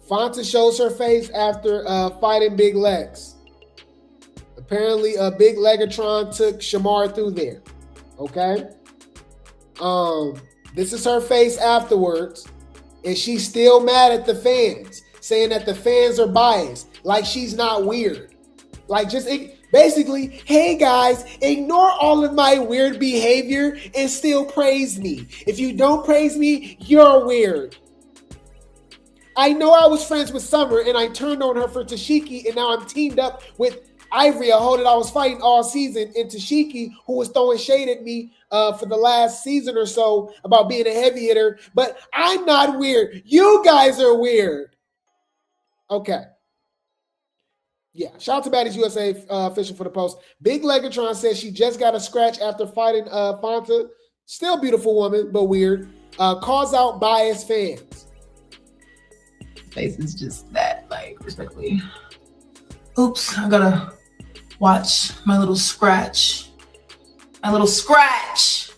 S2: Fanta shows her face after fighting Big Lex. Apparently, Big Legatron took Shamar through there. Okay? This is her face afterwards, and she's still mad at the fans, saying that the fans are biased, like she's not weird. Like, just basically, hey guys, ignore all of my weird behavior and still praise me. If you don't praise me, you're weird. I know I was friends with Summer, and I turned on her for Tesehki, and now I'm teamed up with Ivori, a hoe that I was fighting all season, and Tesehki, who was throwing shade at me for the last season or so about being a heavy hitter. But I'm not weird. You guys are weird. Okay. Yeah. Shout out to Baddies USA official for the post. Big Legatron says she just got a scratch after fighting Fanta. Still beautiful woman, but weird. Calls out biased fans.
S16: Face is just that, like, respectfully. Oops, I gotta watch my little scratch. A little scratch.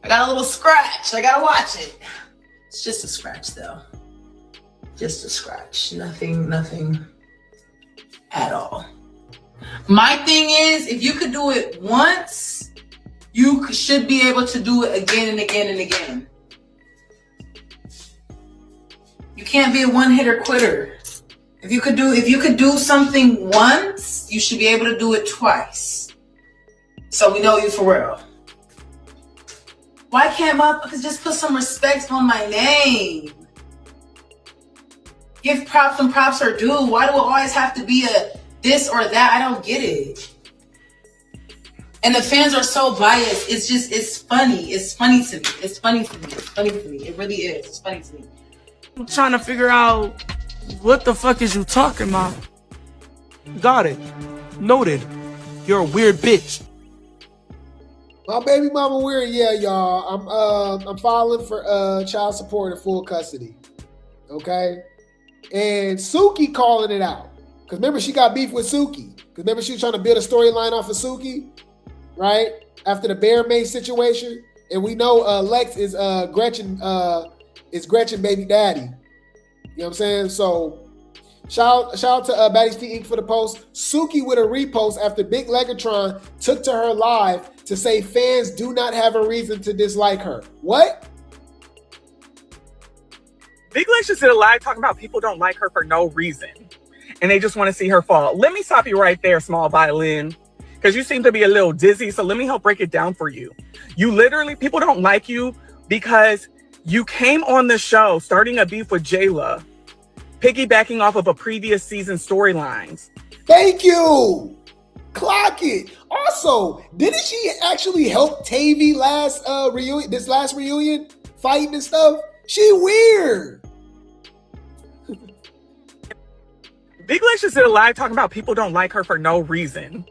S16: I got a little scratch. I gotta watch it. It's just a scratch though. Just a scratch. Nothing at all. My thing is, if you could do it once, you should be able to do it again and again and again. You can't be a one-hitter quitter. If you could do something once, you should be able to do it twice. So we know you for real. Why can't motherfuckers just put some respect on my name? Give props when props are due. Why do it always have to be a this or that? I don't get it. And the fans are so biased. It's funny. It's funny to me. It's funny to me. It's funny to me. It really is. It's funny to me.
S15: I'm trying to figure out what the fuck is you talking about? Got it. Noted. You're a weird bitch.
S2: My baby mama weird, yeah, y'all. I'm filing for child support in full custody. Okay? And Suki calling it out. Because remember, she got beef with Suki. Because remember, she was trying to build a storyline off of Suki, right? After the Bear May situation. And we know Lex is Gretchen baby daddy. You know what I'm saying? So shout out to Baddies Tea Inc. for the post. Suki with a repost after Big Legatron took to her live to say fans do not have a reason to dislike her. What?
S17: Big Lex just did a live talking about people don't like her for no reason. And they just want to see her fall. Let me stop you right there, small violin. Because you seem to be a little dizzy. So let me help break it down for you. You literally, people don't like you because you came on the show starting a beef with Jayla, piggybacking off of a previous season storylines.
S2: Thank you. Clock it. Also, didn't she actually help Tavy this last reunion, fighting and stuff? She weird.
S17: Big Lex just did a live talking about people don't like her for no reason.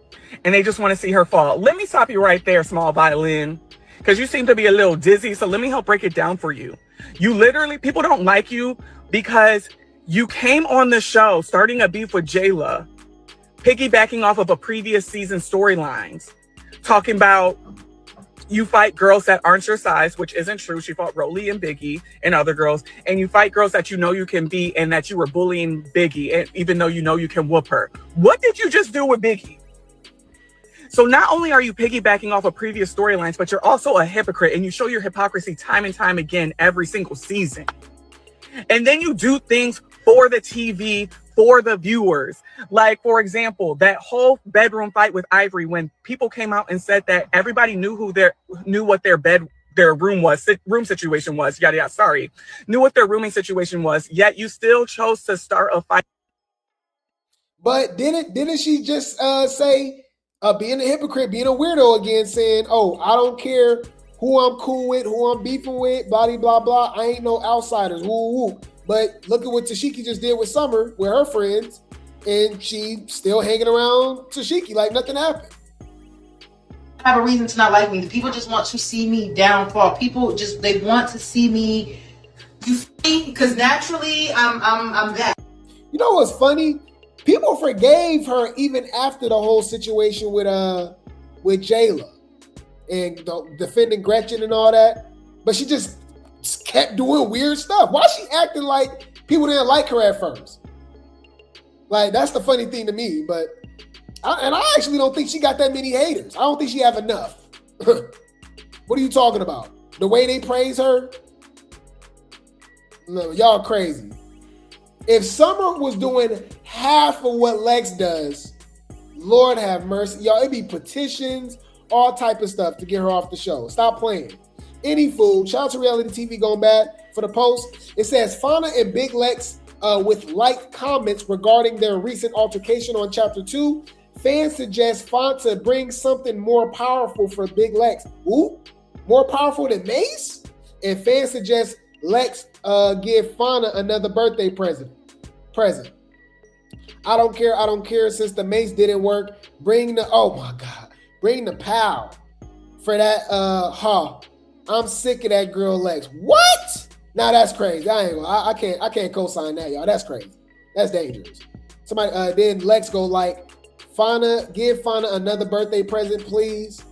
S17: And they just want to see her fall. Let me stop you right there, small violin. Because you seem to be a little dizzy. So let me help break it down for you. You literally, people don't like you because you came on the show starting a beef with Jayla, piggybacking off of a previous season storylines, talking about you fight girls that aren't your size, which isn't true. She fought Rolly and Biggie and other girls. And you fight girls that you know you can beat and that you were bullying Biggie, and even though you know you can whoop her. What did you just do with Biggie? So not only are you piggybacking off of previous storylines, but you're also a hypocrite, and you show your hypocrisy time and time again every single season. And then you do things for the TV, for the viewers. Like, for example, that whole bedroom fight with Ivori, when people came out and said that everybody knew what their room situation was, knew what their rooming situation was, yet you still chose to start a fight.
S2: But didn't she just say, being a hypocrite, being a weirdo again, saying, oh, I don't care who I'm cool with, who I'm beefing with, blah, blah, blah. I ain't no outsiders, woo, woo. But look at what Tesehki just did with Summer, with her friends, and she still hanging around Tesehki like nothing happened.
S16: I have a reason to not like me. People just want to see me downfall. People just, they want to see me, you see, because naturally I'm that.
S2: You know what's funny? People forgave her even after the whole situation with Jayla and defending Gretchen and all that. But she just kept doing weird stuff. Why is she acting like people didn't like her at first? Like, that's the funny thing to me. But I actually don't think she got that many haters. I don't think she have enough. What are you talking about? The way they praise her? No, y'all crazy. If Summer was doing half of what Lex does, Lord have mercy. Y'all, it'd be petitions, all type of stuff to get her off the show. Stop playing. Any fool. Shout out to Reality TV going bad for the post. It says, Fauna and Big Lex with liked comments regarding their recent altercation on Chapter 2. Fans suggest Fauna bring something more powerful for Big Lex. Ooh, more powerful than Mace? And fans suggest Lex give Fauna another birthday present. I don't care since the Mace didn't work. Bring the pal for that I'm sick of that girl Lex. What? Nah, that's crazy. I can't co-sign that, y'all. That's crazy. That's dangerous. Somebody then Lex go like, Fauna, give Fauna another birthday present, please.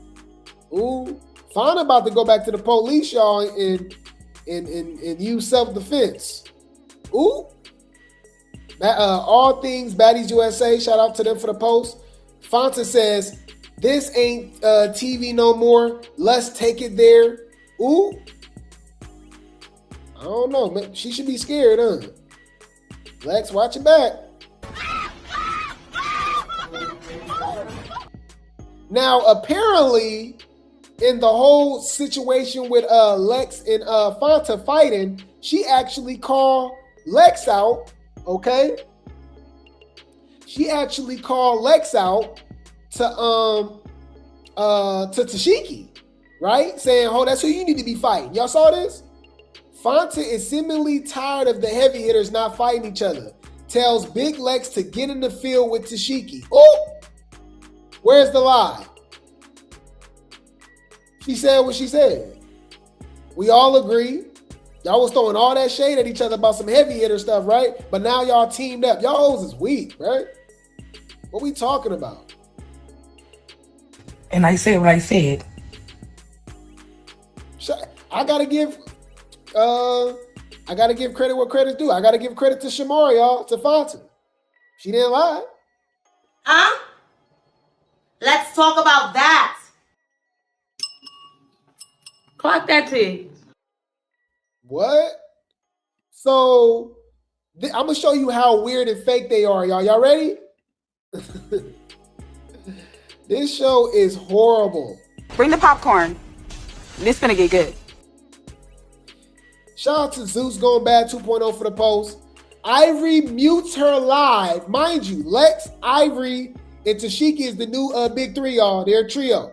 S2: Ooh, Fauna about to go back to the police, y'all, and use self-defense. Ooh. All things Baddies USA, shout out to them for the post. Fonta says, this ain't TV no more. Let's take it there. Ooh. I don't know, man. She should be scared, huh? Lex, watch it back. Now, apparently, in the whole situation with Lex and Fonta fighting, she actually called Lex out, okay? She actually called Lex out to Tesehki, right? Saying, oh, that's who you need to be fighting. Y'all saw this? Fonta is seemingly tired of the heavy hitters not fighting each other. Tells Big Lex to get in the field with Tesehki. Oh, where's the lie? She said what she said. We all agree. Y'all was throwing all that shade at each other about some heavy hitter stuff, right? But now y'all teamed up. Y'all hoes is weak, right? What we talking about?
S16: And I said what I said.
S2: I gotta give credit where credit's due. I gotta give credit to Shamar, y'all, to Fonta. She didn't lie.
S5: Huh? Let's talk about that.
S16: Clock that T.
S2: What? So I'm gonna show you how weird and fake they are, y'all. Y'all ready? This show is horrible.
S18: Bring the popcorn. This finna get good.
S2: Shout out to Zeus Going Bad 2.0 for the post. Ivori mutes her live. Mind you, Lex, Ivori, and Tesehki is the new big three, y'all. They're a trio.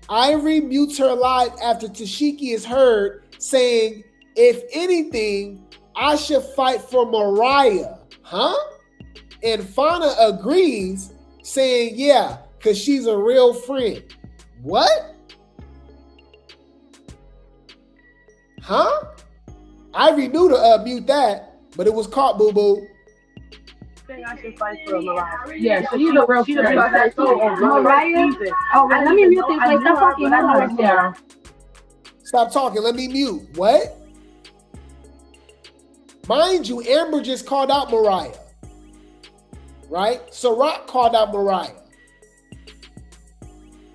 S2: Ivori mutes her live after Tesehki is heard saying, if anything, I should fight for Mariah. Huh? And Fauna agrees, saying, yeah, because she's a real friend. What? Huh? Ivori knew to mute that, but it was caught, boo-boo.
S7: I should fight for Mariah.
S16: Yeah, she's a real friend.
S7: Mariah?
S9: Oh, let me mute this place. Stop talking.
S2: Stop talking. Let me mute. What? Mind you, Amber just called out Mariah. Right? Ciroc called out Mariah.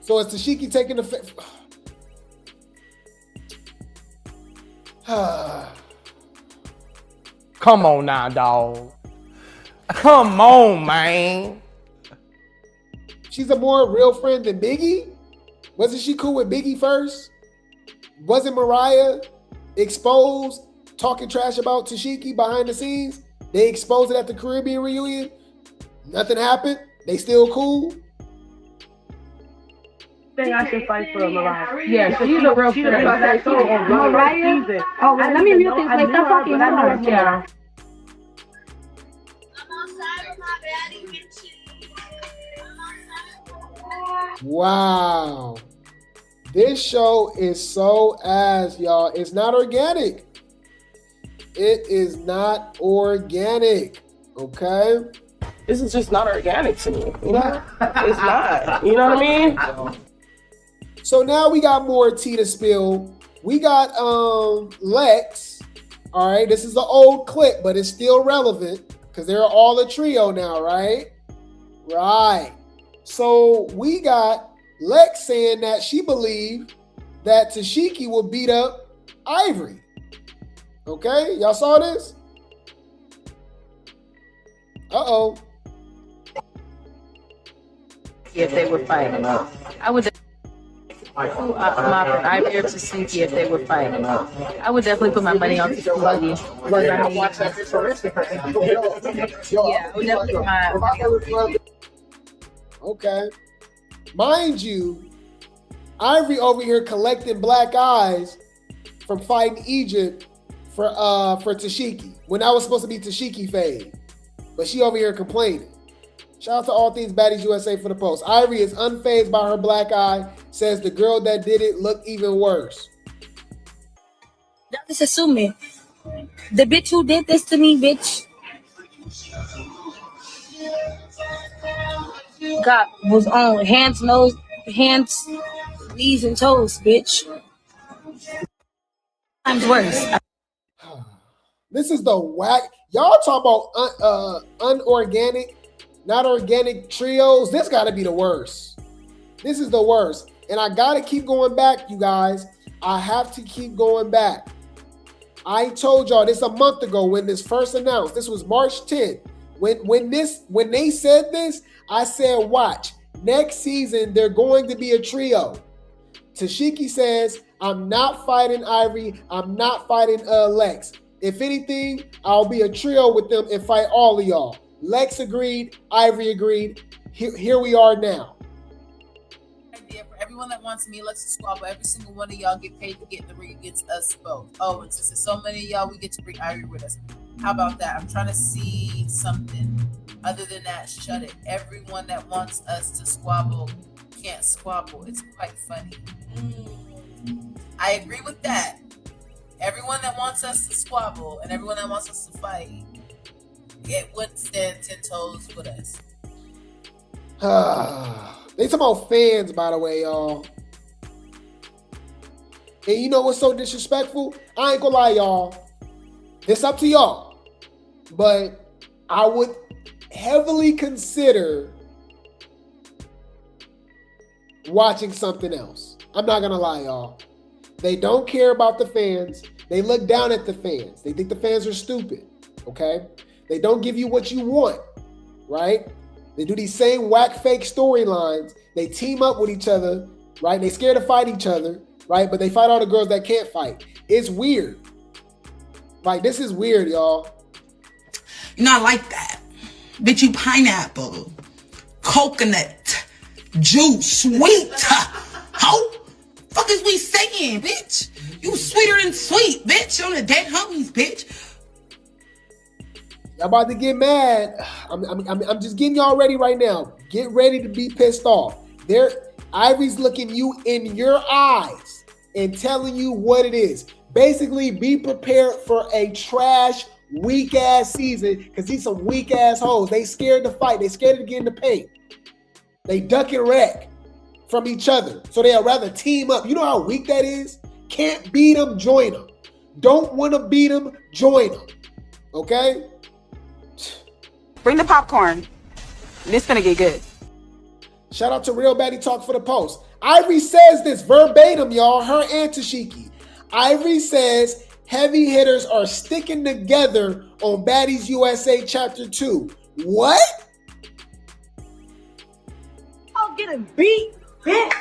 S2: So is Tesehki taking the...
S15: Come on now, dog. Come on, man.
S2: She's a more real friend than Biggie? Wasn't she cool with Biggie first? Wasn't Mariah exposed, talking trash about Tesehki behind the scenes? They exposed it at the Caribbean reunion? Nothing happened? They still cool?
S7: I should fight for Mariah.
S16: Yeah, she's a real friend.
S9: Mariah? Oh, let me mute this place. Stop talking.
S2: Wow. This show is so ass, y'all. It's not organic. It is not organic. Okay?
S7: This is just not organic to me. You know? It's not. You know what I mean?
S2: So now we got more tea to spill. We got Lex. All right, this is an old clip, but it's still relevant because they're all a trio now, right? Right. So we got Lex saying that she believed that Tesehki will beat up Ivori. Okay, y'all saw this? Uh-oh.
S4: If they were fighting, I would. Ivori or Tesehki if they were fighting. I would definitely put my money on Tesehki. Yeah, I would definitely put my money on.
S2: Okay. Mind you, Ivori over here collecting black eyes from fighting Egypt for Tesehki when that was supposed to be Tesehki fade. But she over here complaining. Shout out to All Things Baddies USA for the post. Ivori is unfazed by her black eye, says the girl that did it looked even worse.
S9: Y'all just assuming. The bitch who did this to me, bitch. was on hands, knees, and toes, bitch. Times worse.
S2: This is the whack. Y'all talk about unorganic, not organic trios. This got to be the worst. This is the worst. And I got to keep going back, you guys. I have to keep going back. I told y'all this a month ago when this first announced. This was March 10th. When they said this, I said, watch. Next season, they're going to be a trio. Tesehki says, I'm not fighting Ivori. I'm not fighting Lex. If anything, I'll be a trio with them and fight all of y'all. Lex agreed. Ivori agreed. Here we are now.
S16: Idea for everyone that wants me, Lex to squabble. Every single one of y'all get paid to get in the ring against us both. Oh, and since there's so many of y'all, we get to bring Ivori with us. How about that? I'm trying to see something. Other than that, shut it. Everyone that wants us to squabble can't squabble. It's quite funny. I agree with that. Everyone that wants us to squabble and everyone that wants us to fight, it wouldn't stand 10 toes with us.
S2: They talking about fans, by the way, y'all. And you know what's so disrespectful? I ain't gonna lie, y'all. It's up to y'all. But I would heavily consider watching something else. I'm not gonna lie, y'all. They don't care about the fans. They look down at the fans. They think the fans are stupid, okay? They don't give you what you want, right? They do these same whack fake storylines. They team up with each other, right? They scared to fight each other, right? But they fight all the girls that can't fight. It's weird. Like, this is weird, y'all.
S16: You're not like that. Bitch, you pineapple, coconut, juice, sweet. How fuck is we saying, bitch? You sweeter than sweet, bitch. On the dead homies, bitch.
S2: Y'all about to get mad. I'm just getting y'all ready right now. Get ready to be pissed off. Ivori's looking you in your eyes and telling you what it is. Basically, be prepared for a trash, weak-ass season because these some weak-ass hoes. They scared to fight. They scared to get in the paint. They duck and wreck from each other. So they'll rather team up. You know how weak that is? Can't beat them, join them. Don't want to beat them, join them. Okay?
S18: Bring the popcorn. This gonna get good.
S2: Shout out to Real Baddie Talk for the post. Ivori says this verbatim, y'all. Her and Tesehki. Ivori says heavy hitters are sticking together on Baddies USA Chapter 2. What?
S9: I'm getting beat, bitch.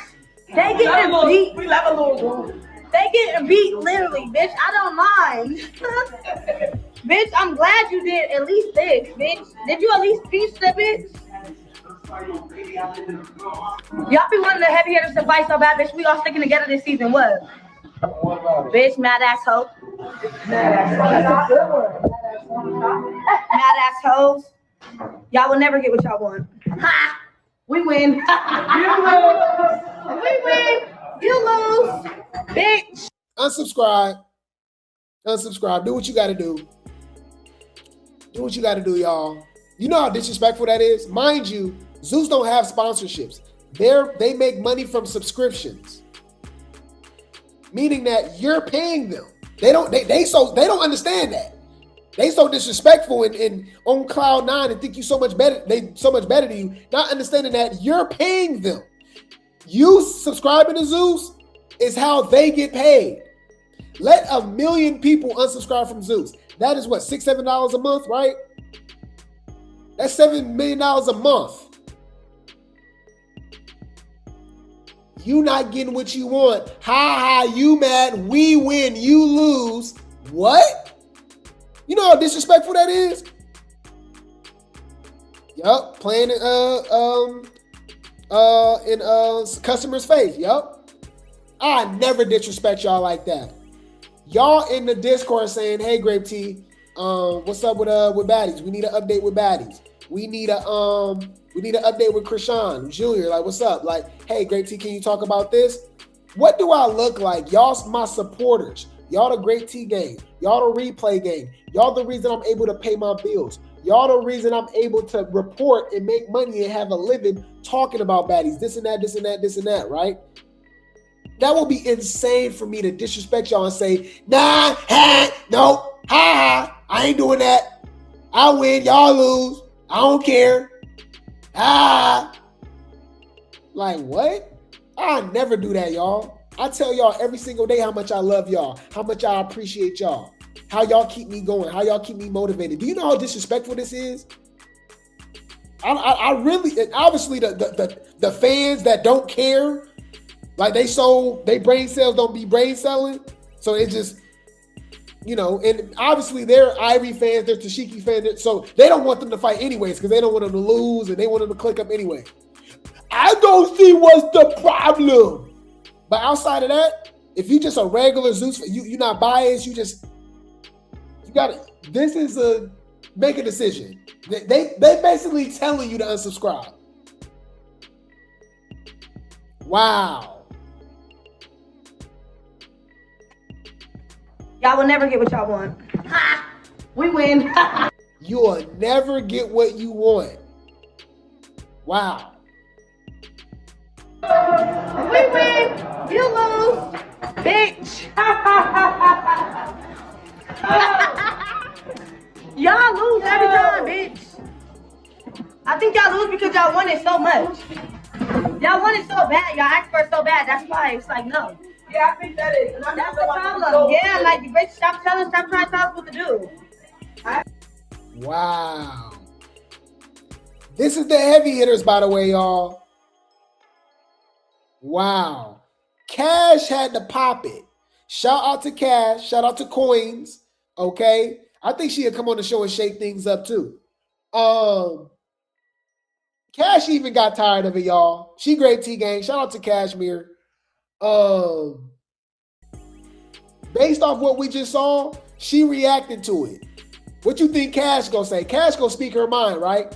S9: They getting beat.
S16: We love a little.
S9: They getting beat, literally, bitch. I don't mind. Bitch, I'm glad you did at least this, bitch. Did you at least teach the bitch? Y'all be wanting the heavy hitters to fight so bad, bitch. We all sticking together this season. What? Bitch, mad ass hoe. Mad ass hoes. Y'all will never get what y'all want. Ha! We win. We win. You lose. Bitch.
S2: Unsubscribe. Unsubscribe. Do what you got to do. Do what you got to do, y'all. You know how disrespectful that is? Mind you, Zeus don't have sponsorships. They make money from subscriptions. Meaning that you're paying them. They don't understand that. They so disrespectful and on cloud nine and think you so much better. They so much better than you, not understanding that you're paying them. You subscribing to Zeus is how they get paid. Let 1 million people unsubscribe from Zeus. That is what, $6, $7 a month, right? That's $7 million a month. You not getting what you want. Ha ha, you mad. We win, you lose. What? You know how disrespectful that is? Yup, playing in customers' face. Yup. I never disrespect y'all like that. Y'all in the Discord saying, "Hey, Grape Tea, what's up with Baddies? We need an update with Baddies. We need an update with Krishan Jr. Like, what's up? Like, hey, Grape Tea, can you talk about this? What do I look like? Y'all my supporters. Y'all the Grape Tea gang. Y'all the replay gang. Y'all the reason I'm able to pay my bills. Y'all the reason I'm able to report and make money and have a living talking about baddies, this and that, this and that, this and that, right? That would be insane for me to disrespect y'all and say, nah, ha, no, ha, I ain't doing that. I win, y'all lose. I don't care. Ah. Like, what? I never do that, y'all. I tell y'all every single day how much I love y'all, how much I appreciate y'all, how y'all keep me going, how y'all keep me motivated. Do you know how disrespectful this is? I really, obviously the fans that don't care, like they brain cells don't be brain selling. So it just, you know, and obviously they're Ivori fans, they're Tesehki fans, so they don't want them to fight anyways because they don't want them to lose and they want them to click up anyway. I don't see what's the problem. But outside of that, if you just a regular Zeus, you're not biased, you gotta, this is make a decision. They basically telling you to unsubscribe. Wow.
S5: Y'all will never get what y'all want. Ha! We win.
S2: You will never get what you want. Wow.
S5: We win. You lose. Bitch. Y'all lose every time, bitch. I think y'all lose because y'all want it so much. Y'all want it so bad. Y'all ask for it so bad. That's why it's like, no. Yeah, I think that is. That's the problem. Yeah, like, bitch, stop trying to tell us what to do.
S2: Wow. This is the heavy hitters, by the way, y'all. Wow. Kash had to pop it. Shout out to Kash. Shout out to Coins. Okay. I think she'll come on the show and shake things up too. Kash even got tired of it, y'all. She Grape Tea gang. Shout out to Kashmir. Based off what we just saw, she reacted to it. What you think Kash gonna say? Kash gonna speak her mind, right?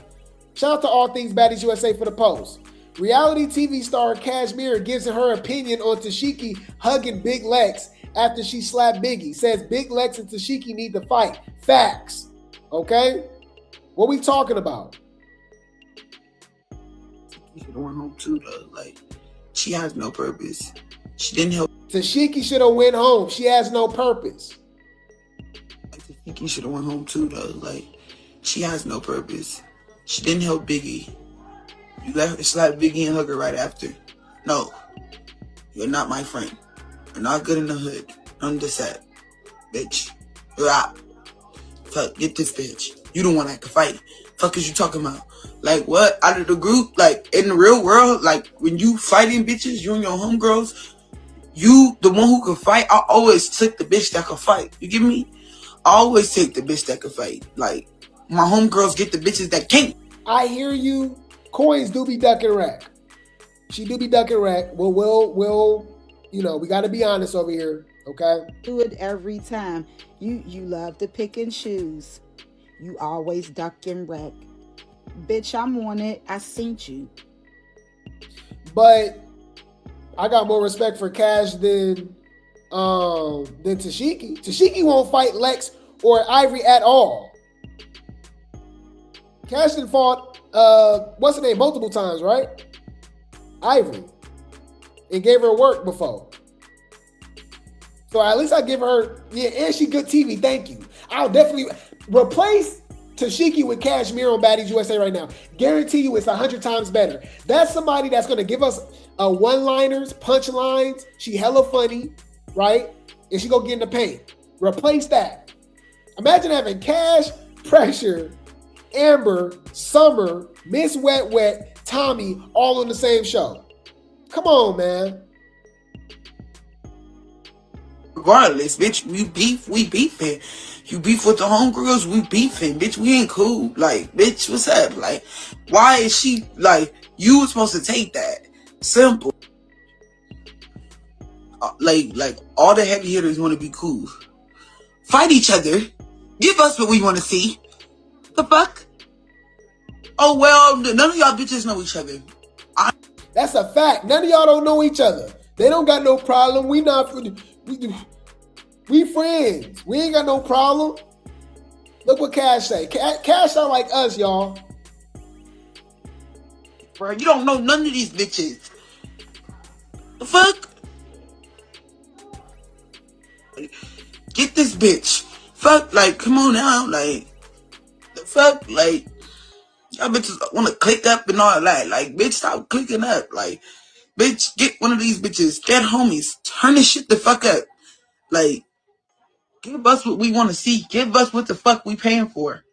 S2: Shout out to All Things Baddies USA for the post. Reality TV star Kashmir gives her opinion on Tesehki hugging Big Lex after she slapped Biggie. Says Big Lex and Tesehki need to fight. Facts. Okay? What we talking about?
S3: She should have went home too, though. Like, she has no purpose. She didn't help.
S2: Tesehki should have went home. She has no purpose.
S3: Tesehki should have went home too, though. Like, she has no purpose. She didn't help Biggie. You let her slap Biggie and hug her right after. No. You're not my friend. You're not good in the hood. I'm just sad. Bitch. You're out. Fuck, get this bitch. You the one that can fight. Fuck is you talking about? Like, what? Out of the group? Like, in the real world? Like, when you fighting bitches, you and your homegirls, you the one who can fight? I always took the bitch that can fight. You get me? I always take the bitch that can fight. Like, my homegirls get the bitches that can't.
S2: I hear you. Coins do be ducking rack. She do be ducking rack. Well, we'll, you know, we got to be honest over here, okay?
S19: Do it every time. You love to pick and choose. You always duck and wreck. Bitch, I'm on it. I seen you.
S2: But I got more respect for Kash than Tesehki. Tesehki won't fight Lex or Ivori at all. Kash done fought what's her name multiple times, right? Ivori. And gave her work before. So at least I give her, yeah, and she good TV. Thank you. I'll definitely replace Tesehki with Kashmir on Baddies USA right now. Guarantee you it's 100 times better. That's somebody that's going to give us one-liners, punchlines. She hella funny, right? And she go get in the paint. Replace that. Imagine having Kash, Pressure, Amber, Summer, Miss Wet Wet, Tommy all on the same show. Come on, man.
S3: Regardless, bitch, we beef, we beefing. You beef with the homegirls, we beefing. Bitch, we ain't cool. Like, bitch, what's up? Like, why is she, like, you were supposed to take that. Simple. Like, all the heavy hitters want to be cool. Fight each other. Give us what we want to see. The fuck? Oh, well, none of y'all bitches know each other.
S2: That's a fact. None of y'all don't know each other. They don't got no problem. We friends. We ain't got no problem. Look what Kash say. Kash sound like us, y'all.
S3: Bro, you don't know none of these bitches. The fuck? Get this bitch. Fuck, like, come on now. Like, the fuck? Like, y'all bitches want to click up and all that. Like, bitch, stop clicking up. Like, bitch, get one of these bitches. Get homies. Turn this shit the fuck up. Like, give us what we want to see. Give us what the fuck we paying for.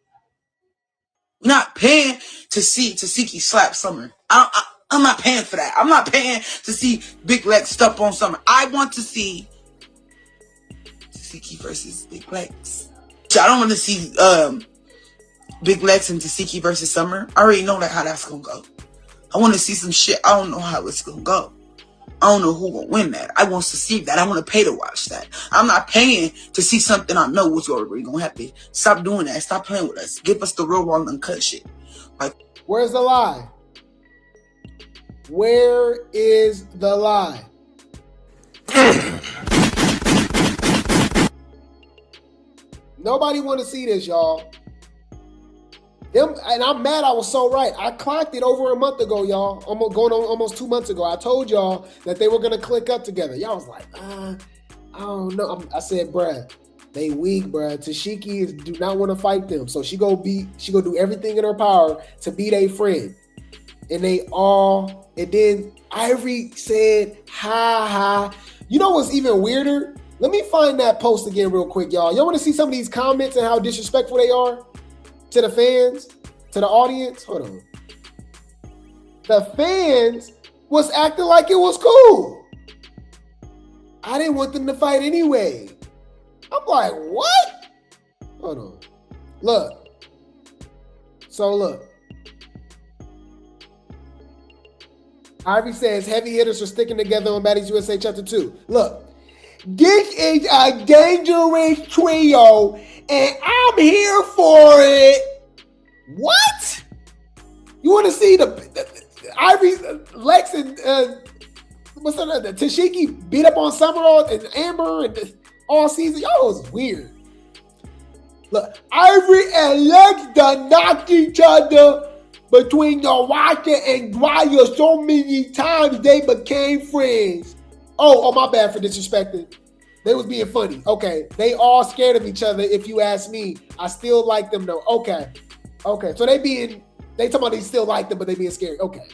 S3: We're not paying to see Tesehki slap Summer. I'm not paying for that. I'm not paying to see Big Lex step on Summer. I want to see Tesehki versus Big Lex. I don't want to see Big Lex and Tesehki versus Summer. I already know how that's gonna go. I want to see some shit. I don't know how it's gonna go. I don't know who gonna win that. I want to see that. I want to pay to watch that. I'm not paying to see something I know what's already gonna happen. Stop doing that. Stop playing with us. Give us the real, raw, uncut shit. Like,
S2: where's the lie? Where is the lie? Nobody want to see this, y'all. And I'm mad I was so right. I clocked it over a month ago, y'all. Almost 2 months ago. I told y'all that they were going to click up together. Y'all was like, I don't know. I said, bruh, they weak, bruh. Tesehki do not want to fight them. So she go do everything in her power to beat a friend. And then Ivori said, ha. You know what's even weirder? Let me find that post again real quick, y'all. Y'all want to see some of these comments and how disrespectful they are? To the fans, to the audience. Hold on. The fans was acting like it was cool. I didn't want them to fight anyway. I'm like, what? Hold on. Look. So look. Ivori says heavy hitters are sticking together on Baddies USA Chapter 2. Look. This is a dangerous trio, and I'm here for it. What? You want to see the Ivori, Lex, and what's that? The Tesehki beat up on Summer and Amber and all season? Y'all was weird. Look, Ivori and Lex done knocked each other between the Walker and Dwyer so many times they became friends. Oh, my bad for disrespecting. They was being funny. Okay. They all scared of each other, if you ask me. I still like them, though. Okay. So they talking about they still like them, but they being scary. Okay.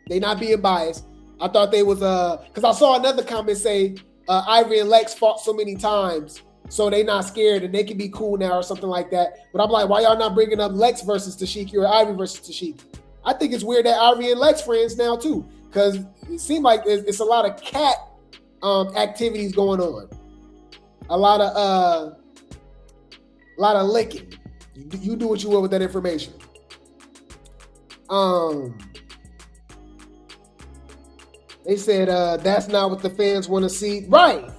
S2: They not being biased. I thought they was, because I saw another comment say, Ivori and Lex fought so many times, so they not scared, and they can be cool now or something like that. But I'm like, why y'all not bringing up Lex versus Tesehki or Ivori versus Tesehki? I think it's weird that Ivori and Lex friends now, too. Because it seems like it's a lot of cat activities going on. A lot of licking. You do what you will with that information. They said that's not what the fans want to see. Right.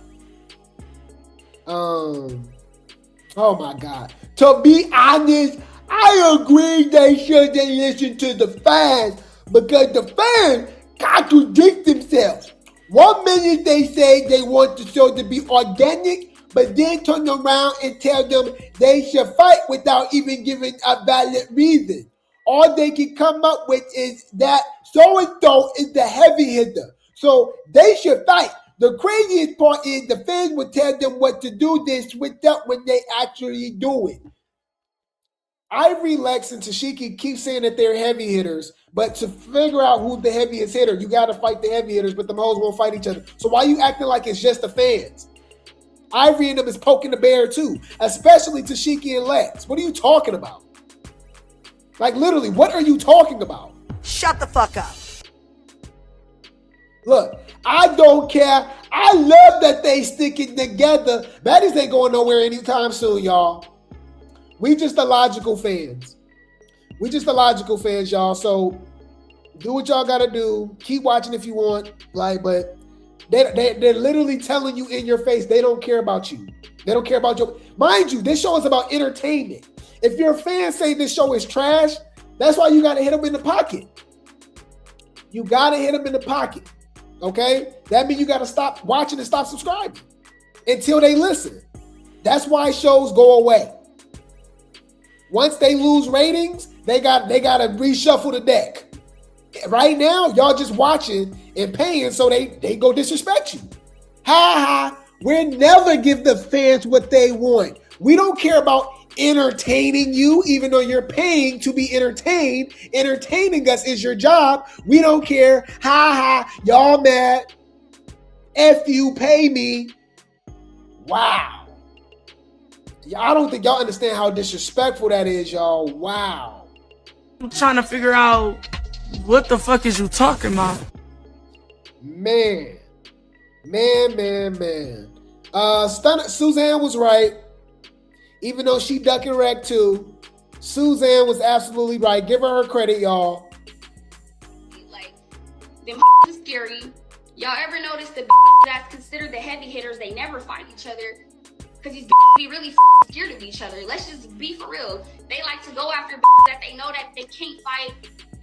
S2: Oh my God. To be honest, I agree they shouldn't listen to the fans because the fans contradict themselves. 1 minute they say they want the show to be organic, but then turn around and tell them they should fight without even giving a valid reason. All they can come up with is that so-and-so is the heavy hitter, so they should fight. The craziest part is the fans would tell them what to do, then switch up when they actually do it. Ivori, Lex, and Tesehki keep saying that they're heavy hitters, but to figure out who's the heaviest hitter, you got to fight the heavy hitters, but the hoes won't fight each other. So why are you acting like it's just the fans? Ivori and them is poking the bear too, especially Tesehki and Lex. What are you talking about? Like literally, what are you talking about?
S5: Shut the fuck up.
S2: Look, I don't care. I love that they sticking together. Baddies ain't going nowhere anytime soon, y'all. We just the logical fans. Y'all. So do what y'all gotta do. Keep watching if you want. But they're literally telling you in your face they don't care about you. They don't care about you. Mind you, this show is about entertainment. If your fans say this show is trash, that's why you gotta hit them in the pocket. You gotta hit them in the pocket. Okay? That means you gotta stop watching and stop subscribing until they listen. That's why shows go away. Once they lose ratings, they got to reshuffle the deck. Right now, y'all just watching and paying so they go disrespect you. Ha ha. We'll never give the fans what they want. We don't care about entertaining you, even though you're paying to be entertained. Entertaining us is your job. We don't care. Ha ha. Y'all mad. F you, pay me. Wow. I don't think y'all understand how disrespectful that is, y'all. Wow.
S15: I'm trying to figure out what the fuck is you talking about?
S2: Man. Suzanne was right. Even though she duck and wreck too, Suzanne was absolutely right. Give her credit, y'all.
S20: Like, them is scary. Y'all ever notice the that's considered the heavy hitters, they never fight each other? Because these be really scared of each other. Let's just be for real. They like to go after that they know that they can't fight.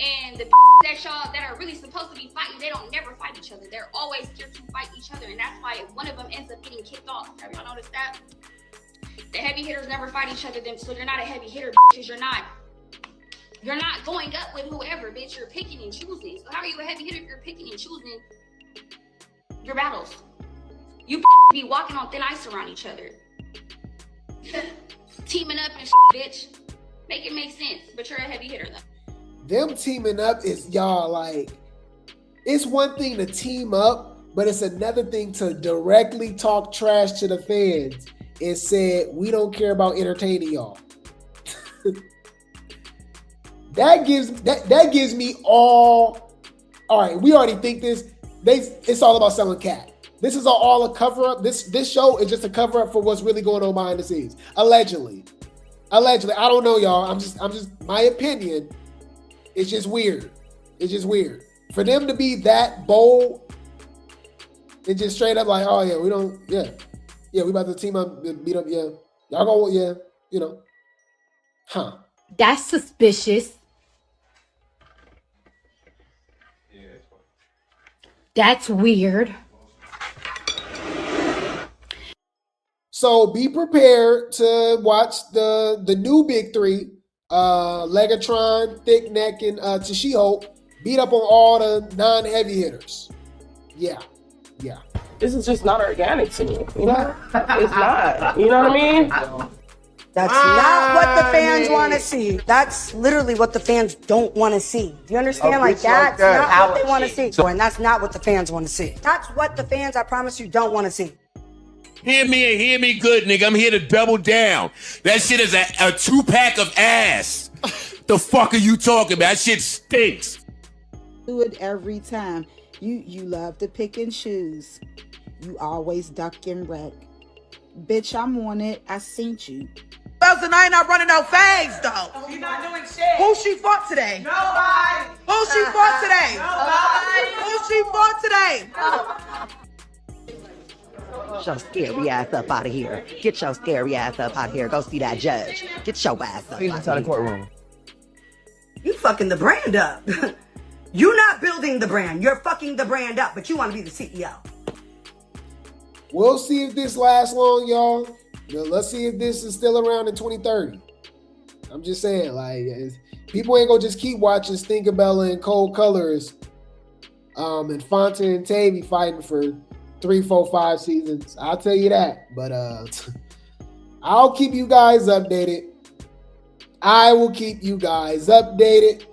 S20: And the that y'all that are really supposed to be fighting, they don't never fight each other. They're always scared to fight each other. And that's why one of them ends up getting kicked off. Have y'all noticed that? The heavy hitters never fight each other, so you're not a heavy hitter because you're not going up with whoever, bitch. You're picking and choosing. So how are you a heavy hitter if you're picking and choosing your battles? You be walking on thin ice around each other. Teaming up and bitch. Make it make sense, but you're a heavy hitter though.
S2: Them teaming up is, y'all, like, it's one thing to team up, but it's another thing to directly talk trash to the fans and said, we don't care about entertaining y'all. That gives me all right, we already think this. It's all about selling cat. This is all a cover up. This show is just a cover up for what's really going on behind the scenes. Allegedly. I don't know, y'all. I'm just my opinion. It's just weird. For them to be that bold and just straight up like, oh yeah, we don't, yeah, we about to team up, beat up, yeah. Y'all go, yeah, you know. Huh.
S10: That's suspicious. That's weird.
S2: So be prepared to watch the new big three, Legatron, Thick Neck, and She-Hulk beat up on all the non-heavy hitters. Yeah.
S7: This is just not organic to me. You know, it's not. You know what I mean?
S5: That's not what the fans want to see. That's literally what the fans don't want to see. Do you understand? Like that's not what they want to see. And that's not what the fans want to see. That's what the fans, I promise you, don't want to see.
S21: Hear me and hear me good, nigga. I'm here to double down. That shit is a 2-pack of ass. The fuck are you talking about? That shit stinks.
S19: Do it every time. You love to pick and choose. You always duck and wreck. Bitch, I'm on it. I seen you.
S3: And I ain't not running no phase though. She's not doing shit. Who she fought today? Nobody. Who she fought today? Nobody. Who she fought today?
S4: Get your scary ass up out of here. Get your scary ass up out of here. Go see that judge. Get your ass up. Please inside the courtroom.
S5: You fucking the brand up. You're not building the brand. You're fucking the brand up, but you want to be the CEO.
S2: We'll see if this lasts long, y'all. Let's see if this is still around in 2030. I'm just saying, like, people ain't gonna just keep watching Stinkabella and Cold Colors and Fontaine and Tavy fighting for 3, 4, 5 seasons. I'll tell you that. But I'll keep you guys updated. I will keep you guys updated.